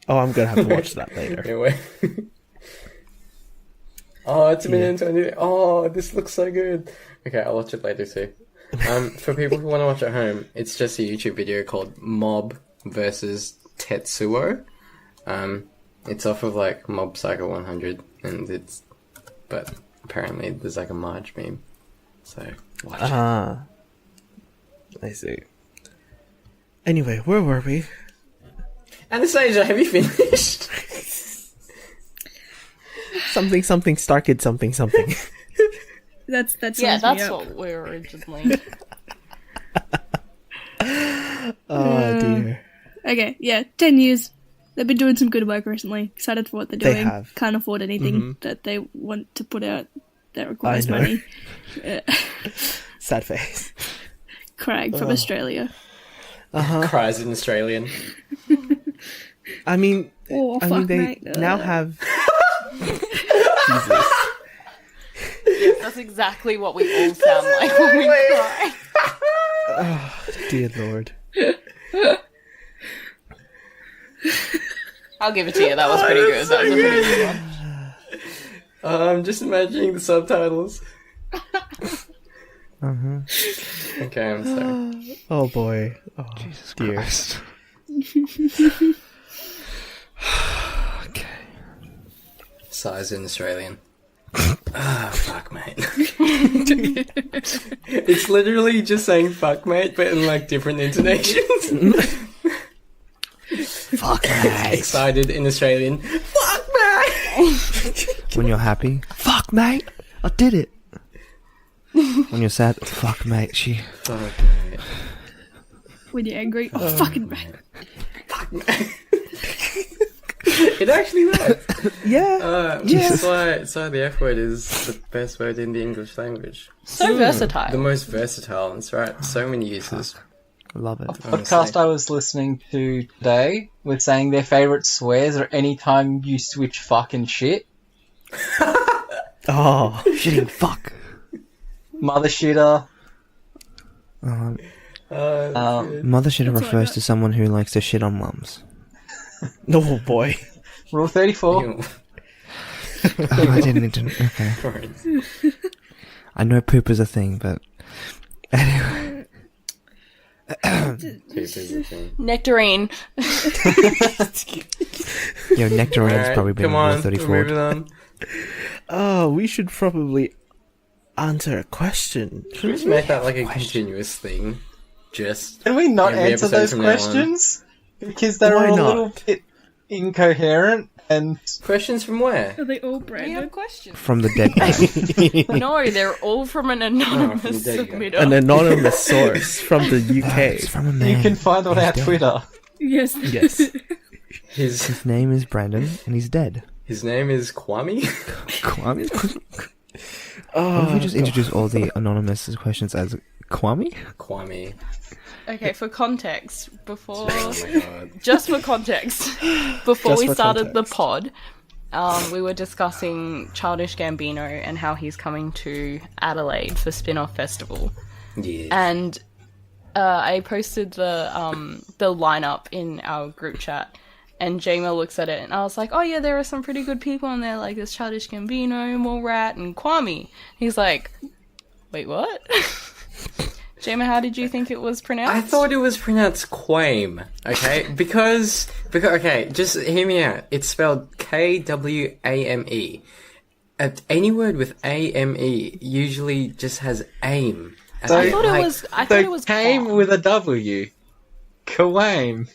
Oh, I'm gonna have to watch that later. Anyway. Oh, it's a minute and 20. Oh, this looks so good. Okay, I'll watch it later too. For people who want to watch at home, it's just a YouTube video called Mob versus Tetsuo. It's off of like Mob Psycho 100, but apparently there's like a Marge meme. So watch it. Ah. I see. Anyway, where were we? Anastasia, have you finished? Something, Starkid, something. That's Yeah, sums me that's up. what we were originally. Oh, dear. Okay, yeah, 10 years. They've been doing some good work recently. Excited for what they're They doing. have. Can't afford anything that they want to put out that requires know. money. Sad face. Craig from Australia. Cries in Australian. I mean, Oh, they fuck, mate. now have... Jesus. That's exactly what we all sound like when we cry. Dear Lord. I'll give it to you. That was pretty good. That was a pretty good one. I'm just imagining the subtitles. Okay, I'm sorry. Oh boy. Oh, Jesus dear. Christ. Okay. Size in Australian. Ah, fuck, mate. It's literally just saying fuck, mate, but in like different intonations. Fuck mate. Excited in Australian. Fuck, mate! When you're happy, fuck mate, I did it. When you're sad, fuck mate, Fuck, mate. When you're angry, oh, fucking man. Fuck, mate. It actually works. Yeah. So the F word is the best word in the English language. So versatile. The most versatile, that's right. So many uses. love it. Podcast I was listening to today was saying their favourite swears are any time you switch fucking shit. Oh. Shitting fuck. Mother shitter. Mother shitter That's refers what I to someone who likes to shit on mums. Oh boy. Rule 34. Ew. Oh, I didn't need to. Okay. Right. I know poop is a thing, but anyway. Poop is a thing. Nectarine. Yo, Nectarine's Alright, probably been come Rule on, 34. we're moving on. Oh, we should probably answer a question. Should we just make that like a continuous thing? Just Can we not every answer episode those from now on. Because they're Why a not? little bit incoherent and Questions from where? Are they all We have branded? questions. From the dead guy. No, they're all from an anonymous there you go. submitter. An anonymous source from the It's UK. from a man. you can find on our Twitter. Yes. Yes. His name is Brandon, and he's dead. his name is Kwame. Kwame? Oh, What if we just introduce all the anonymous questions as Kwame? Kwame. Okay, for context, before Oh my god. just for context, before Just we for started context. the pod, we were discussing Childish Gambino and how he's coming to Adelaide for Spin-Off Festival, Yeah. and I posted the lineup in our group chat, and Jeimer looks at it, and I was like, "Oh yeah, there are some pretty good people in there. Like there's Childish Gambino, Mallrat, and Kwame." He's like, "Wait, what?" Jeimer, how did you think it was pronounced? I thought it was pronounced Quame, okay? because, okay, just hear me out. It's spelled Kwame. Any word with AME usually just has aim. And So- I thought like- it was. I thought it was came Kwame. with a W. Kawame.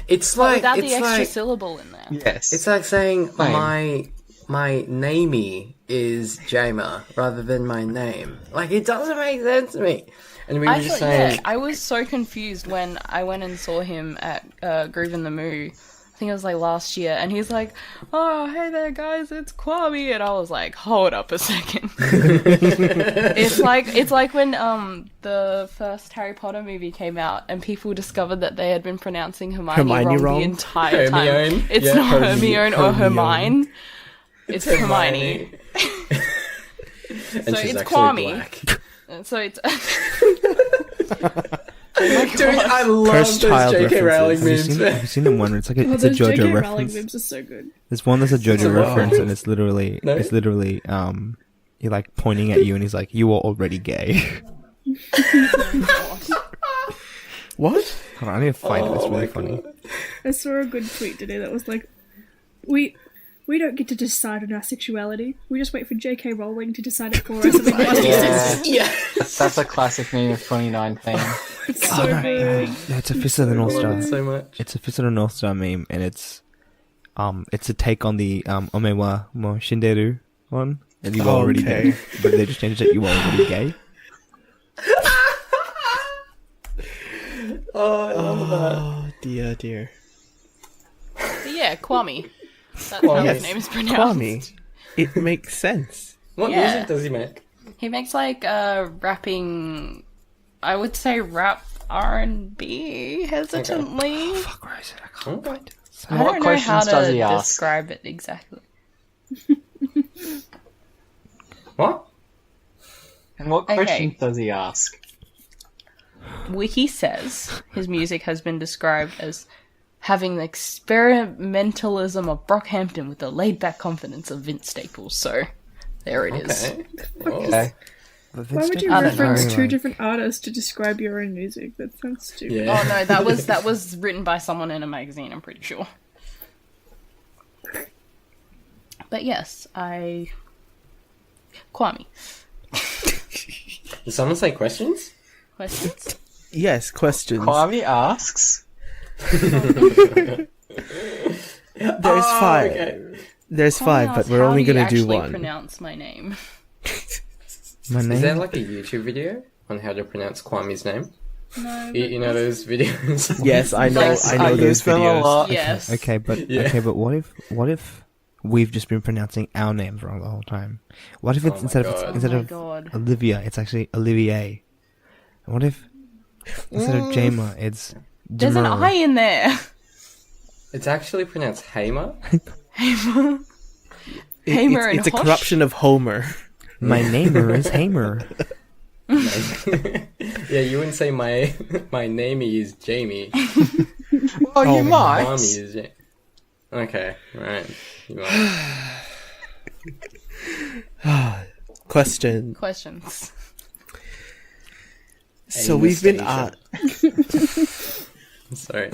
It's But like without the it's extra like syllable in there. Yes. it's like saying Quame. my namey is Jeimer rather than my name. Like it doesn't make sense to me. And we were I just thought, saying, yeah, I was so confused when I went and saw him at Groove in the Moo. I think it was like last year, and he's like, "Oh, hey there, guys, it's Kwame," and I was like, "Hold up a second." it's like when the first Harry Potter movie came out, and people discovered that they had been pronouncing Hermione wrong the entire time. Hermione? It's Yeah, not Hermione or Hermione. Hermione. It's Hermione. And So she's it's actually Kwame. black. So it's. Dude, I love Cursed those child J.K. Rowling references. memes. Have you seen the one where it's like Oh, it's a those JoJo J.K. Rowling reference? memes are so good. There's one that's a JoJo Wow. reference, and it's literally No? you're like pointing at you, and he's like, "You are already gay." What? Hold on, I need to find it. It's Oh really my funny. God. I saw a good tweet today that was like, we don't get to decide on our sexuality. We just wait for J.K. Rowling to decide it for us. And we must be sensitive. Yeah. That's a classic meme of 2019. It's so good. Yeah, it's a Fist of the North I love Star. it so much. It's a Fist of the North Star meme, and it's a take on the Ome wa mo shinderu one. And you are already Okay. gay, but they just changed it. You are already gay. Oh, I love that. Oh, dear, dear. But yeah, Kwame. That's how Kwame. his name is pronounced. Kwame. It makes sense. What Yeah. music does he make? He makes like rapping. I would say rap R&B hesitantly. Fuck, where is it? I can't Okay. find it. I What don't know how questions does to he ask? describe it exactly. What? And what Okay. questions does he ask? Wiki says his music has been described as having the experimentalism of Brockhampton with the laid-back confidence of Vince Staples. So there it is. Okay. Oh. Okay. Why would you I don't reference know. two different artists to describe your own music? That sounds stupid. Yeah. Oh no, that was written by someone in a magazine, I'm pretty sure. But yes, Kwame. Did someone say questions? Questions? Yes, questions. Kwame asks. There's five. Okay. There's Kwame five, but asked, we're how only do you going to do actually one. pronounce my name? My name. Is there like a YouTube video on how to pronounce Kwame's name? No. You know those videos? Yes, I know. Yes, I know I those use them a videos. lot. Yes. Okay, but Yeah. what if we've just been pronouncing our names wrong the whole time? What if it's Oh my instead God. of instead Oh my of God. Olivia, it's actually Olivier? And what if instead of Jeimer, it's There's an Jeimer? I in there. It's actually pronounced Jeimer. Hamer. It- Hamer and it's a Hosh? corruption of Homer. My neighbor is Hamer. Yeah, you wouldn't say my name is Jamie. Well, you Oh, might. Mommy is Okay, right. You might. Question. Questions. So we've been Sorry.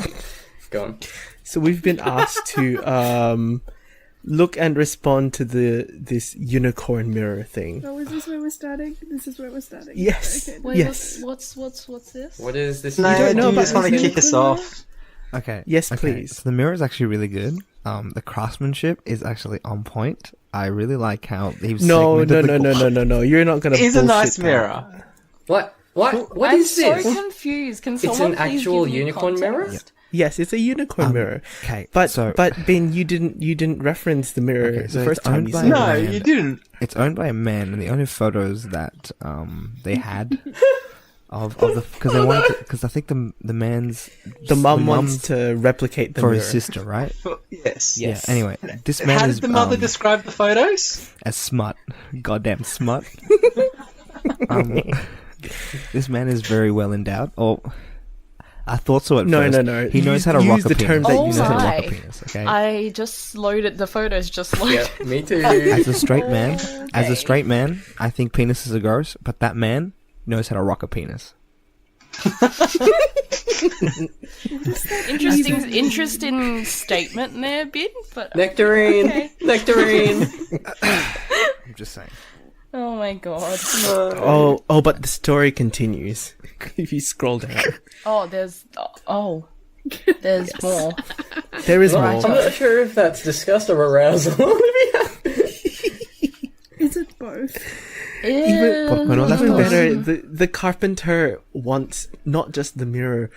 Go on. so we've been asked to look and respond to this unicorn mirror thing. Oh, is this where we're starting? This is where we're starting. Yes. Okay. Wait, Yes. what's this? What is this? No, don't do know you about just want to this kick us off? Okay. Yes, okay. please. So the mirror is actually really good. The craftsmanship is actually on point. I really like how they've No, segmented the- no. You're not gonna. It is a bullshit nice that. mirror. What? What I'm is this? so confused. Can It's someone an please actual give me unicorn mirror? context? Yes, it's a unicorn mirror. Okay, But so Ben, you didn't reference the mirror Okay, so the it's first time owned you by said No, it. man. you didn't. it's owned by a man, and the only photos that they had of the because they wanted because I think the man's The mum mum's wants to replicate the for mirror. his sister, right? Yes. Yes. Yeah. Anyway, this man How is did the mother um, describe the photos? as smut, goddamn smut. um, this man is very well endowed. Or I thought so at No, first. no. He knows how to Use rock a the penis. term that you He knows how to know. rock a Oh penis. Okay. I just loaded the photos. Just loaded. Yeah, me too. As a straight man, as a Okay. straight man, I think penises are gross, but that man knows how to rock a penis. Interesting statement there, Bin. But Nectarine! Okay. Nectarine! I'm just saying. Oh my god. Oh, but the story continues. If you scroll down, Oh, there's more. there is Right. more. I'm not sure if that's disgust or arousal, Olivia. Is it both? But when all that Even goes- better, the carpenter wants not just the mirror,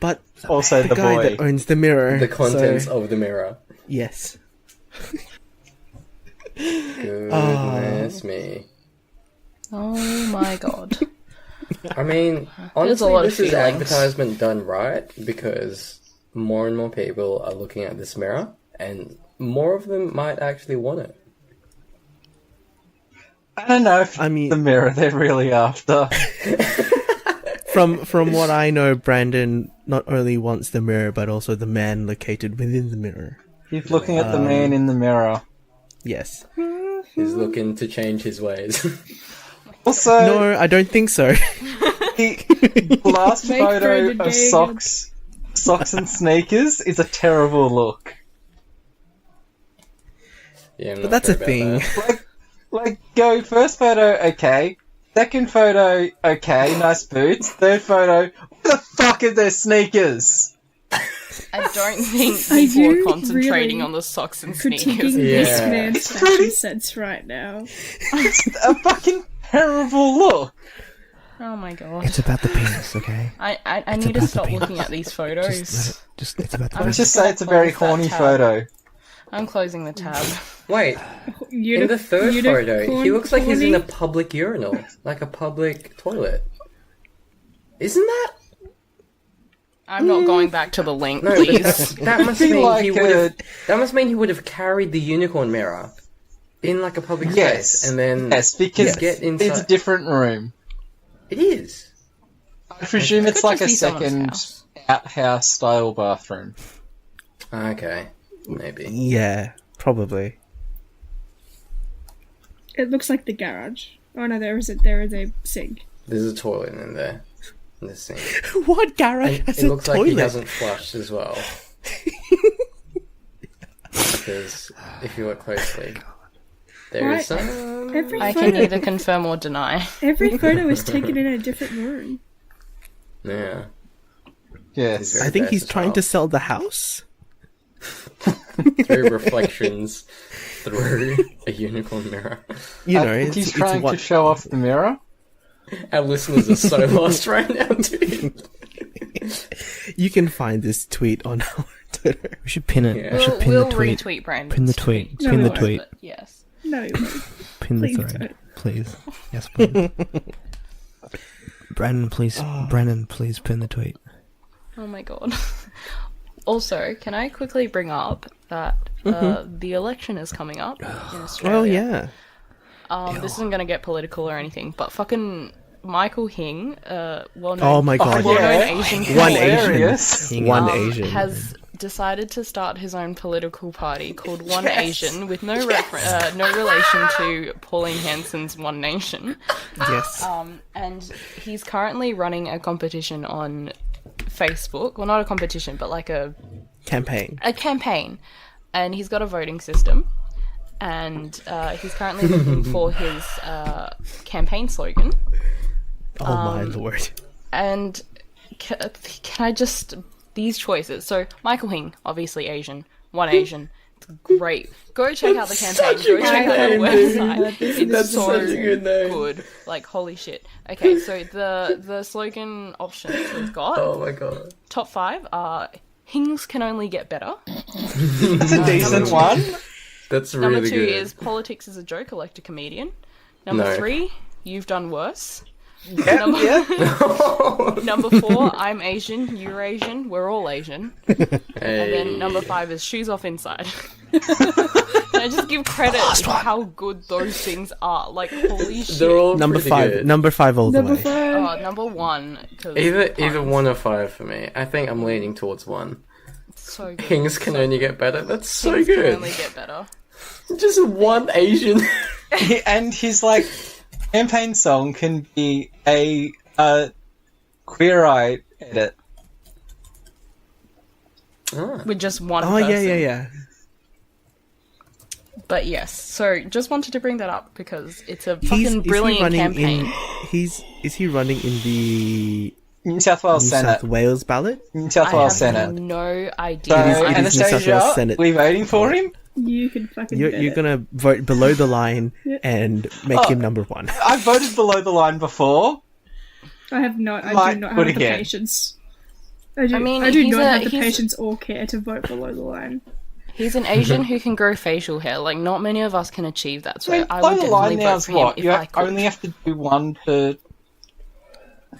but Also the the guy boy. that owns the mirror. The contents So, of the mirror. yes. Goodness me. Oh my god. I mean, There's a honestly, lot of this is feelings. advertisement done right because more and more people are looking at this mirror, and more of them might actually want it. I don't know if I mean- the mirror they're really after. From what I know, Brandon not only wants the mirror, but also the man located within the mirror. He's looking at the man in the mirror. Yes. He's looking to change his ways. Also, No, I don't think so. the last Make photo Brandon of gay socks and sneakers is a terrible look. Yeah, I'm But not that's sure a about thing. that. Like, go first photo, okay. Second photo, okay, nice boots. Third photo, what the fuck are their sneakers? I don't think Are people you are concentrating really on the socks and Critiquing sneakers. Yeah. this man's It's fashion pretty- sense right now. It's a fucking terrible look. Oh my god. It's about the penis, okay? I It's need to about the stop penis. looking at these photos. Just it's about the I'm penis. Let's just say it's a very horny photo. I'm closing the tab. Wait, in the third photo, he looks like he's in a public urinal, like a public toilet. Isn't that? I'm not going back to the link, No, but please. that must Be mean like he would have. That must mean he would have carried the unicorn mirror in like a public Yes. space, and then Yes, because get it's inside. a different room. It is. I presume it's Could like just a be someone's second house. outhouse style bathroom. Okay, maybe. Yeah, probably. It looks like the garage. Oh no, there is a sink. There's a toilet in there. In the sink. What garage And has it a looks toilet? like he hasn't flushed as well. Because if you look closely, there is Right. some. Every I photo, can neither confirm or deny. every photo is taken in a different room. Yeah. Yes. I think he's As trying well. to sell the house. Through reflections through a unicorn mirror. You I know, think it's, he's it's trying one. to show off the mirror. Our listeners are so lost right now, dude. You can find this tweet on our Twitter. We should pin it. Yeah. We should pin We'll the tweet. retweet Brandon's Pin the tweet. No, Pin we the won't. tweet. But yes. No, you won't. Pin the Please thread. don't. Please. Yes, please. Brandon, please pin the tweet. Oh my god. Also, can I quickly bring up that the election is coming up in Australia? Oh yeah. This isn't going to get political or anything, but fucking Michael Hing, well-known, Oh my god. Oh, yeah. well-known Asian One comedian, Hilarious. Asian. One um, Asian. has decided to start his own political party called One Asian, with no no relation to Pauline Hanson's One Nation. Yes. And he's currently running a competition on Facebook. Well, not a competition, but like a Campaign. campaign. And he's got a voting system. And he's currently looking for his campaign slogan. Oh my lord. And can I just... These choices. So, Michael Hing, obviously Asian. One Asian. It's great. Go check out the campaign. Go check out the website. It's That's so such a good name. good. Like, holy shit. Okay, so the slogan options we've got, Oh my god. top 5 are Hings can only get better. That's a decent one. That's really Number 2 good. is politics is a joke, elect a comedian. Number No. 3, you've done worse. Yeah, Number, yeah. number 4, I'm Asian, you're Asian, we're all Asian. And then number 5 is shoes off inside. Can I just give credit for how good those things are? Like, holy shit. They're all Number pretty 5. good. Number 5 all the Number way. 5. Oh, number 1. 'Cause Either puns. 1 or 5 for me. I think I'm leaning towards 1. So good. Kings can only get better. That's so Things can good. only get better. Just one Asian. And his like campaign song can be a Queer Eye edit. With just one Oh person. yeah. But yes, so just wanted to bring that up because it's a Is fucking he brilliant running campaign. is he running in the New South Wales New Senate. South Wales ballot? New South I Wales have Senate. no So, idea. It is New South Wales Anastasia, Senate. we voting for him? You can fucking You're, bet you're it. gonna vote below the line Yeah. and make him number 1. I voted below the line before. I do not have But the again. patience. I do mean, not he's have the he's- patience or care to vote below the line. He's an Asian who can grow facial hair. Like, not many of us can achieve that. So I below would the line definitely now vote is for him what? if You I could. only have to do 1 to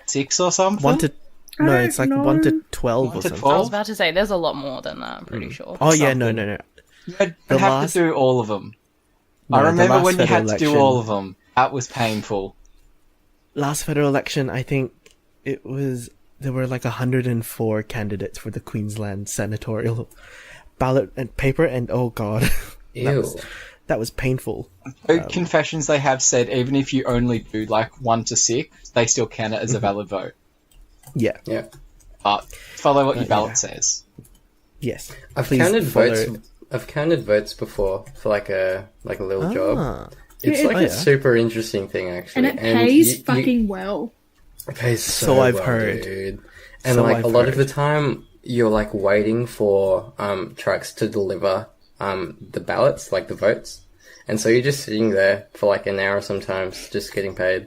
6 or something? 1 to no, I it's like don't 1 to know. 12 or 1 to something. 12? I was about to say, there's a lot more than that, I'm pretty sure. Oh yeah, something. no. You'd The have last- to do all of them. No, I the remember last when you had federal to do election- all of them. That was painful. Last federal election, I think there were like 104 candidates for the Queensland senatorial ballot and paper, and oh god, Ew. that was painful. Vote confessions they have said even if you only do like 1 to 6, they still count it as a valid vote. Yeah, Yeah. But follow what your ballot yeah. says. yes. I've Please counted follow- votes. I've counted votes before for like a little job. Ah. It's Yeah, like oh, a yeah. super interesting thing actually, And it pays you- fucking well. It pays so, So I've well, heard. dude. And So like I've a lot of heard. the time, you're like waiting for trucks to deliver the ballots, like the votes, and so you're just sitting there for like an hour sometimes, just getting paid,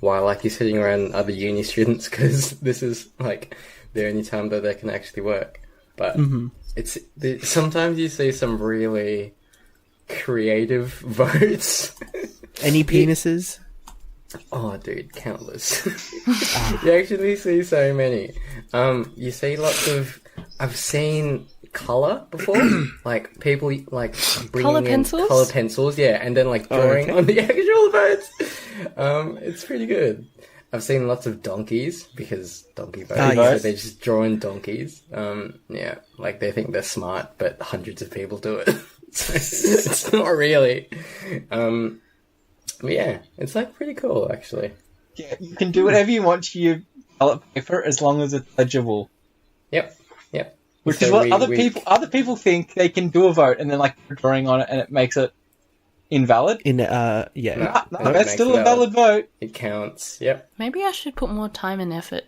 while like you're sitting around other uni students because this is like the only time that they can actually work. But sometimes you see some really creative votes. Any penises? Oh, dude, countless. You actually see so many. You see lots of. I've seen color before, like people like bringing Colour in pencils? color pencils, yeah, and then like drawing okay. on the actual votes. It's pretty good. I've seen lots of donkeys because donkey votes. Ah, So yes. they just draw in donkeys. Yeah, like they think they're smart, but hundreds of people do it. So it's not really. it's like pretty cool actually. Yeah, you can do whatever you want to your ballot paper as long as it's legible. Yep. Which So is what we- other people think they can do a vote and then like put a drawing on it and it makes it invalid. No, That's still a valid vote. It counts. Yep. Maybe I should put more time and effort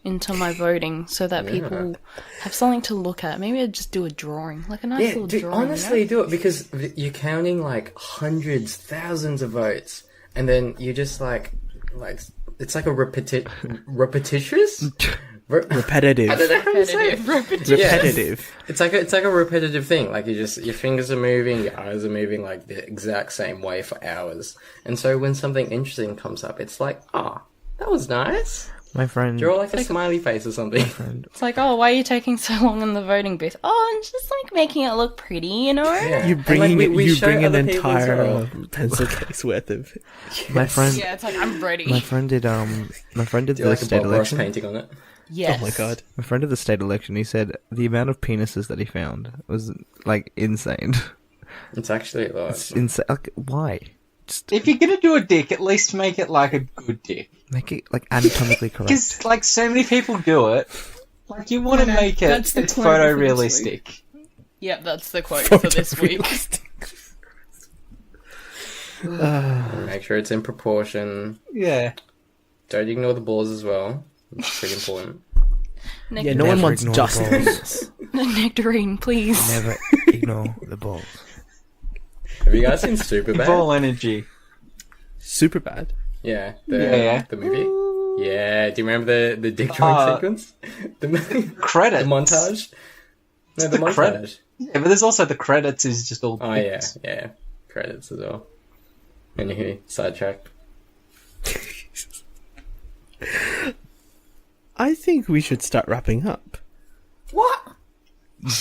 into my voting so that people have something to look at. Maybe I'd just do a drawing, like a nice little drawing. Honestly, do it because you're counting like hundreds, thousands of votes, and then you just like it's like a repetitious. Repetitive. I don't know how to say it. Repetitive. It's like a repetitive thing. Like your fingers are moving, your eyes are moving like the exact same way for hours. And so when something interesting comes up, it's like, that was nice. My friend. Draw like a smiley face or something. It's like, oh, why are you taking so long in the voting booth? Oh, I'm just like making it look pretty, you know? Yeah. You bring And, like, we you show bring an other people as entire well. pencil case worth of. My friend. Yeah, it's like, I'm ready. My friend did Do the like a state Bob Ross election. painting on it. Yes. Oh my god. My friend did the state election. He said the amount of penises that he found was like insane. It's actually a lot. It's insane. Like, why? Just If you're gonna do a dick, at least make it like a good dick. make it like anatomically correct. Because like so many people do it. Like you want to Okay, make it that's the quote for photorealistic. Yep, that's the quote for this week. Make sure it's in proportion. Yeah. Don't ignore the balls as well. It's pretty important. Yeah, no one Never wants ignore just the balls. Nectarine, please. Never ignore the balls. Have you guys seen Superbad? Ball energy. super bad. Yeah, Yeah. the movie. Yeah, do you remember the dick drawing sequence? The Credits. montage. No, the The montage. credit- Yeah, but there's also the credits is just all. Oh yeah, credits as well. Anywho, sidetracked. I think we should start wrapping up. What?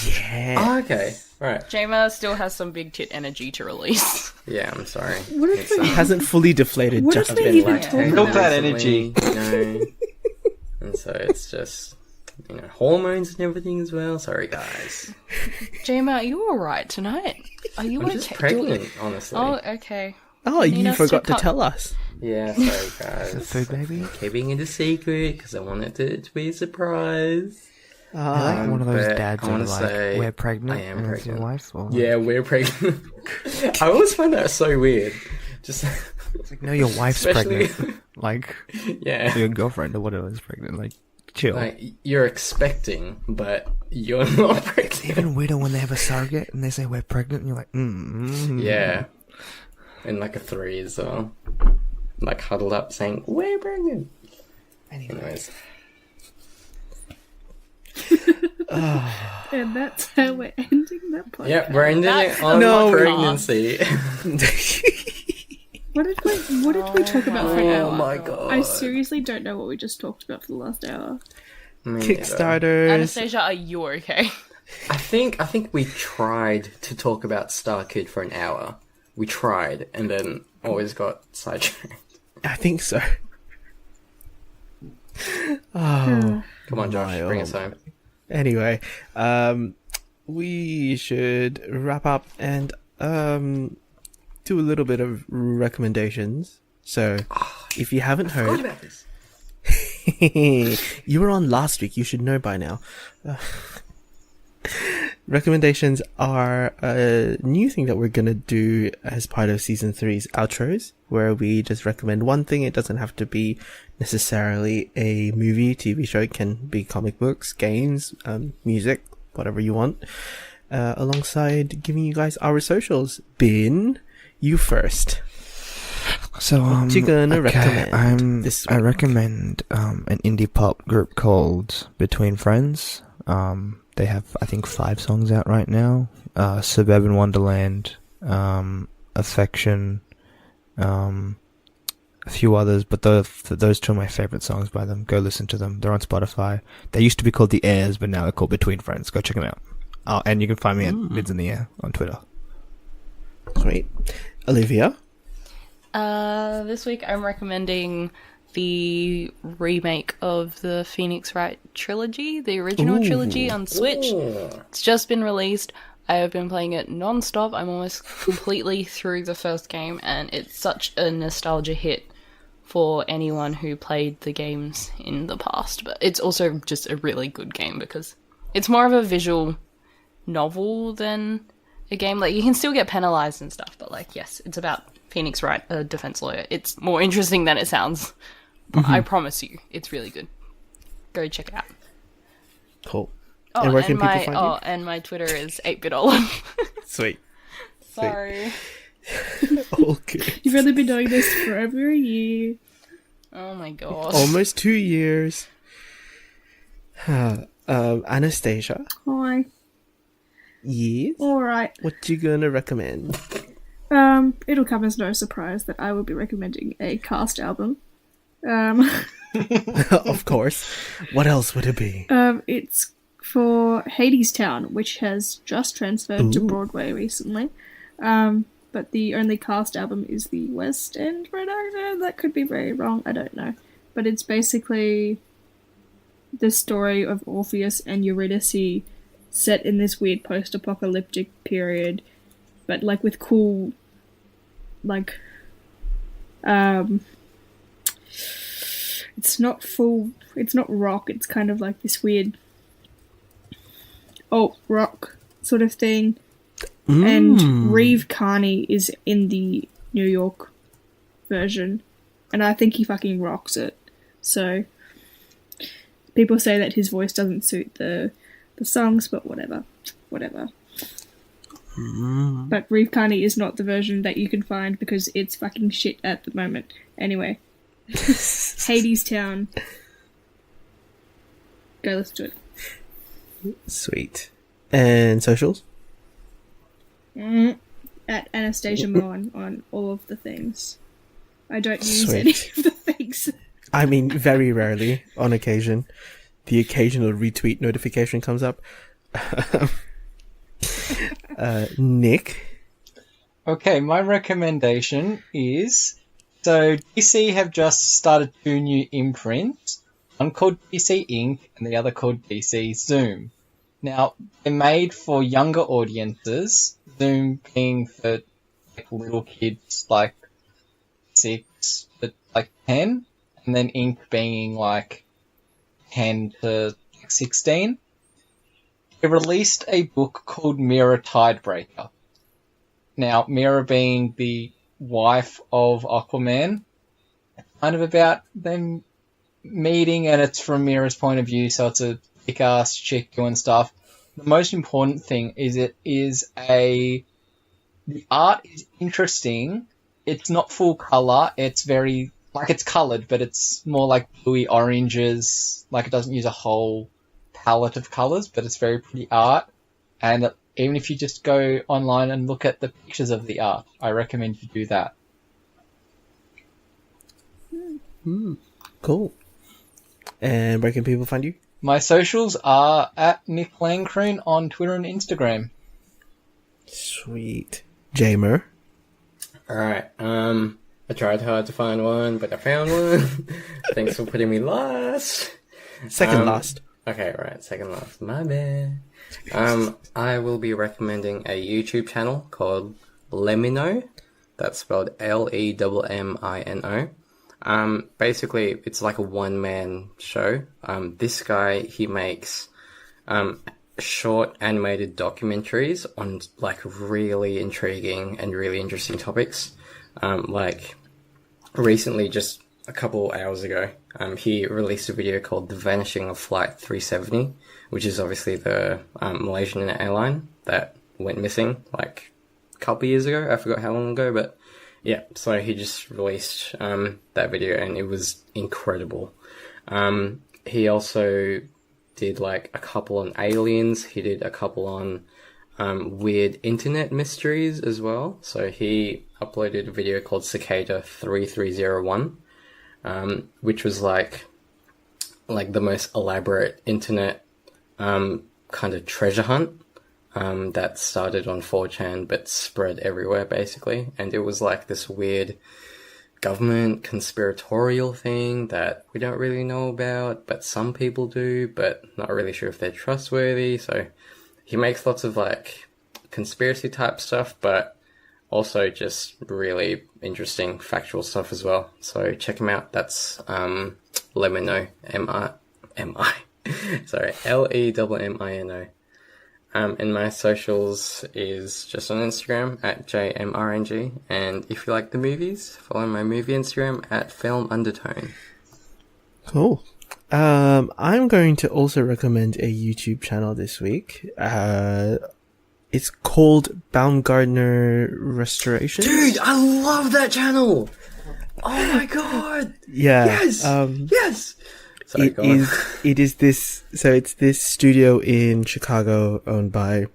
Yeah. Oh, okay, right. Jeimer still has some big tit energy to release. Yeah, I'm sorry. What if It's, we- It hasn't fully deflated What just if we yet. even lactating talk Milk that recently, energy. and so it's just hormones and everything as well. Sorry, guys. Jeimer, are you alright tonight? Are you I'm okay? just pregnant, honestly. Oh, okay. Oh, Need you us to forgot to cut- tell us. Yeah, sorry, guys. Food baby. Keeping it a secret because I wanted it to be a surprise. You're like one of those but dads I that are wanna like, say we're pregnant I am and it's your pregnant. wife? Or Yeah, we're pregnant. I always find that so weird. Just It's like, no, your wife's Especially- pregnant. Like, yeah, your girlfriend or whatever is pregnant. Like, chill. like you're expecting, but you're not It's pregnant. even weirder when they have a surrogate and they say we're pregnant and you're like, Yeah, and like a 3 as well, like huddled up saying we're pregnant. Anyways, And that's how we're ending that podcast. yeah, we're ending That's it on No. pregnancy. What did we talk about for an hour? Oh my god! I seriously don't know what we just talked about for the last hour. Me neither. Kickstarters. Anastasia, are you okay? I think we tried to talk about Star Kid for an hour. We tried, and then always got sidetracked. I think so. Oh. Come on, Josh, My, bring oh us home. Anyway, we should wrap up and do a little bit of recommendations. So, if you haven't Forgot heard, about this. you were on last week. You should know by now. Recommendations are a new thing that we're gonna do as part of season 3's outros, where we just recommend one thing. It doesn't have to be necessarily a movie, TV show. It can be comic books, games, music, whatever you want. Alongside giving you guys our socials. Bin, you first. So, What you gonna recommend this I week? recommend an indie pop group called Between Friends. They have, I think, 5 songs out right now. Suburban Wonderland, Affection, a few others, but those 2 are my favorite songs by them. Go listen to them. They're on Spotify. They used to be called The Airs, but now they're called Between Friends. Go check them out. Oh, and you can find me at Mids in the Air on Twitter. Sweet. Olivia. This week I'm recommending the remake of the Phoenix Wright trilogy, the original Ooh. trilogy on Switch. Ooh. It's just been released. I have been playing it non-stop. I'm almost completely through the first game, and it's such a nostalgia hit for anyone who played the games in the past. But it's also just a really good game because it's more of a visual novel than a game. Like, you can still get penalized and stuff, but like, yes, it's about Phoenix Wright, a defense lawyer. It's more interesting than it sounds. But I promise you, it's really good. Go check it out. Cool. Oh, and where can people find you? And my Twitter is 8BitOlive. Sweet. Sorry. Okay. You've only been doing this for over a year. Oh my god. Almost 2 years. Anastasia. Hi. Yes? Alright. What you gonna recommend? It'll come as no surprise that I will be recommending a cast album. Of course. What else would it be? It's for Hadestown, which has just transferred to Ooh. Broadway recently. But the only cast album is the West End production. That could be very wrong, I don't know. But it's basically the story of Orpheus and Eurydice set in this weird post-apocalyptic period, but like with cool, like, it's not rock, it's kind of like this weird alt rock sort of thing. And Reeve Carney is in the New York version, and I think he fucking rocks it. So people say that his voice doesn't suit the songs, but whatever. But Reeve Carney is not the version that you can find because it's fucking shit at the moment. Anyway, Hadestown. Go listen to it. Sweet. And socials? At Anastasia Moen on all of the things. I don't use Sweet. any of the things. I mean, very rarely, on occasion. The occasional retweet notification comes up. Nick? Okay, my recommendation is, so DC have just started 2 new imprints, one called DC Ink and the other called DC Zoom. Now, they're made for younger audiences, Zoom being for like little kids like 6 but like 10, and then Ink being like 10 to 16. They released a book called Mira Tidebreaker. Now, Mira being the wife of Aquaman, it's kind of about them meeting, and it's from Mira's point of view, so it's a kick-ass chick doing stuff. The most important thing is the art is interesting. It's not full colour, it's very, like, it's coloured, but it's more like bluey oranges, like it doesn't use a whole palette of colours, but it's very pretty art. And even if you just go online and look at the pictures of the art, I recommend you do that. Cool. And where can people find you? My socials are at Nick Langcroon on Twitter and Instagram. Sweet. Jeimer? Alright, I tried hard to find one, but I found one. Thanks for putting me last. Second last. Okay, right, second last. My bad. I will be recommending a YouTube channel called Lemino. That's spelled Lemino. Basically, it's like a one-man show. This guy, he makes short animated documentaries on like really intriguing and really interesting topics. Like recently, just a couple hours ago, he released a video called The Vanishing of Flight 370, which is obviously the Malaysian airline that went missing like a couple years ago. I forgot how long ago, but yeah, so he just released that video, and it was incredible. He also did like a couple on aliens. He did a couple on weird internet mysteries as well. So he uploaded a video called Cicada 3301, which was like the most elaborate internet kind of treasure hunt that started on 4chan but spread everywhere basically. And it was like this weird government conspiratorial thing that we don't really know about, but some people do, but not really sure if they're trustworthy. So he makes lots of like conspiracy type stuff, but also just really interesting factual stuff as well. So check him out. That's Lemino, M-I. Sorry, Lemino. And my socials is just on Instagram at JMRNG. And if you like the movies, follow my movie Instagram at Film Undertone. Cool. I'm going to also recommend a YouTube channel this week. It's called Baumgartner Restoration. Dude, I love that channel! Oh my god! Yeah. Yes! Yes! Sorry, it's this studio in Chicago owned by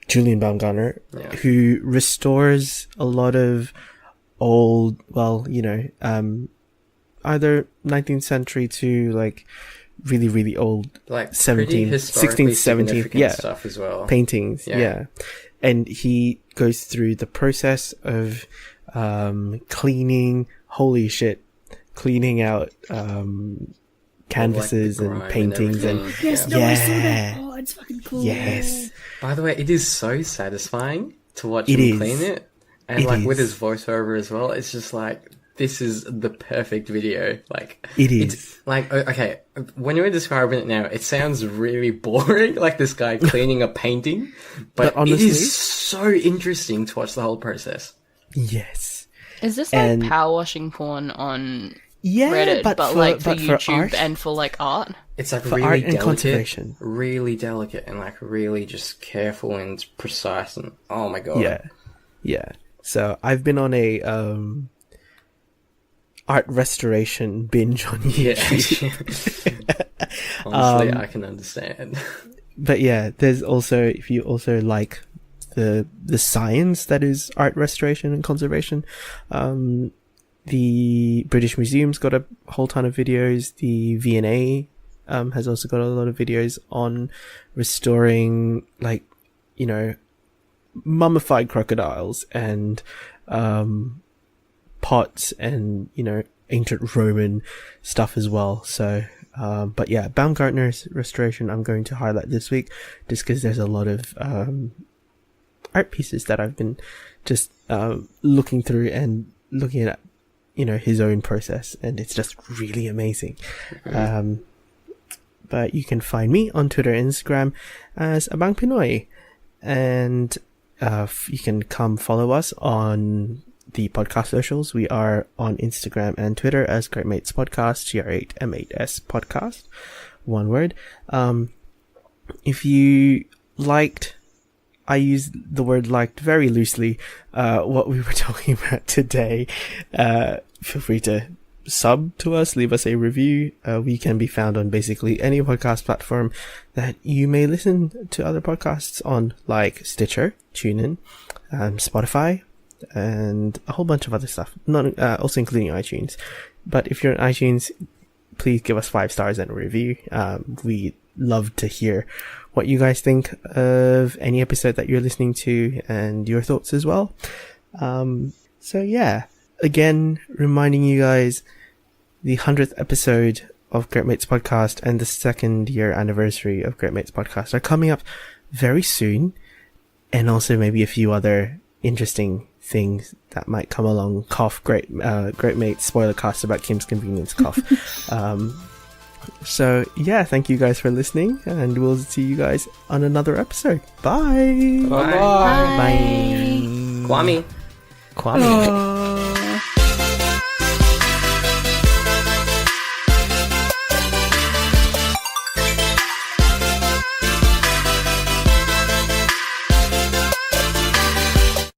Julian Baumgartner, who restores a lot of old, either 19th century to like really, really old, like 17th, 16th, 17th, stuff as well. Paintings, yeah. And he goes through the process of cleaning out canvases and paintings and yes, no, I saw that. Oh, it's fucking cool. Yes. By the way, it is so satisfying to watch him clean it, and with his voiceover as well. It's just like, this is the perfect video. Like, it's like, okay, when you were describing it now, it sounds really boring, like this guy cleaning a painting, but honestly, it is so interesting to watch the whole process. Yes. Is this like power washing porn on Reddit, but for YouTube and for like art? It's like for really art and delicate, conservation. Really delicate and like really just careful and precise, and oh my god. Yeah. So I've been on a art restoration binge on YouTube. Honestly, I can understand. But yeah, there's also, if you also like the science that is art restoration and conservation, the British Museum's got a whole ton of videos. The V&A has also got a lot of videos on restoring, like, mummified crocodiles and pots and, ancient Roman stuff as well. So, but yeah, Baumgartner's restoration I'm going to highlight this week just because there's a lot of art pieces that I've been just looking through and looking at, his own process, and it's just really amazing. But you can find me on Twitter and Instagram as Abang Pinoy, and you can come follow us on the podcast socials. We are on Instagram and Twitter as Great Mates Podcast, GR8M8S Podcast, one word. If you liked, I use the word liked very loosely, what we were talking about today, feel free to sub to us, leave us a review. We can be found on basically any podcast platform that you may listen to other podcasts on, like Stitcher, TuneIn, Spotify, and a whole bunch of other stuff, not also including iTunes. But if you're on iTunes, please give us 5 stars and a review. We love to hear what you guys think of any episode that you're listening to and your thoughts as well. So yeah, again, reminding you guys, the 100th episode of Great Mates Podcast and the 2nd year anniversary of Great Mates Podcast are coming up very soon, and also maybe a few other interesting things that might come along. Cough, Great Mates spoiler cast about Kim's Convenience, cough. So yeah, thank you guys for listening, and we'll see you guys on another episode. Bye. Bye. Bye. Kwame. Kwame.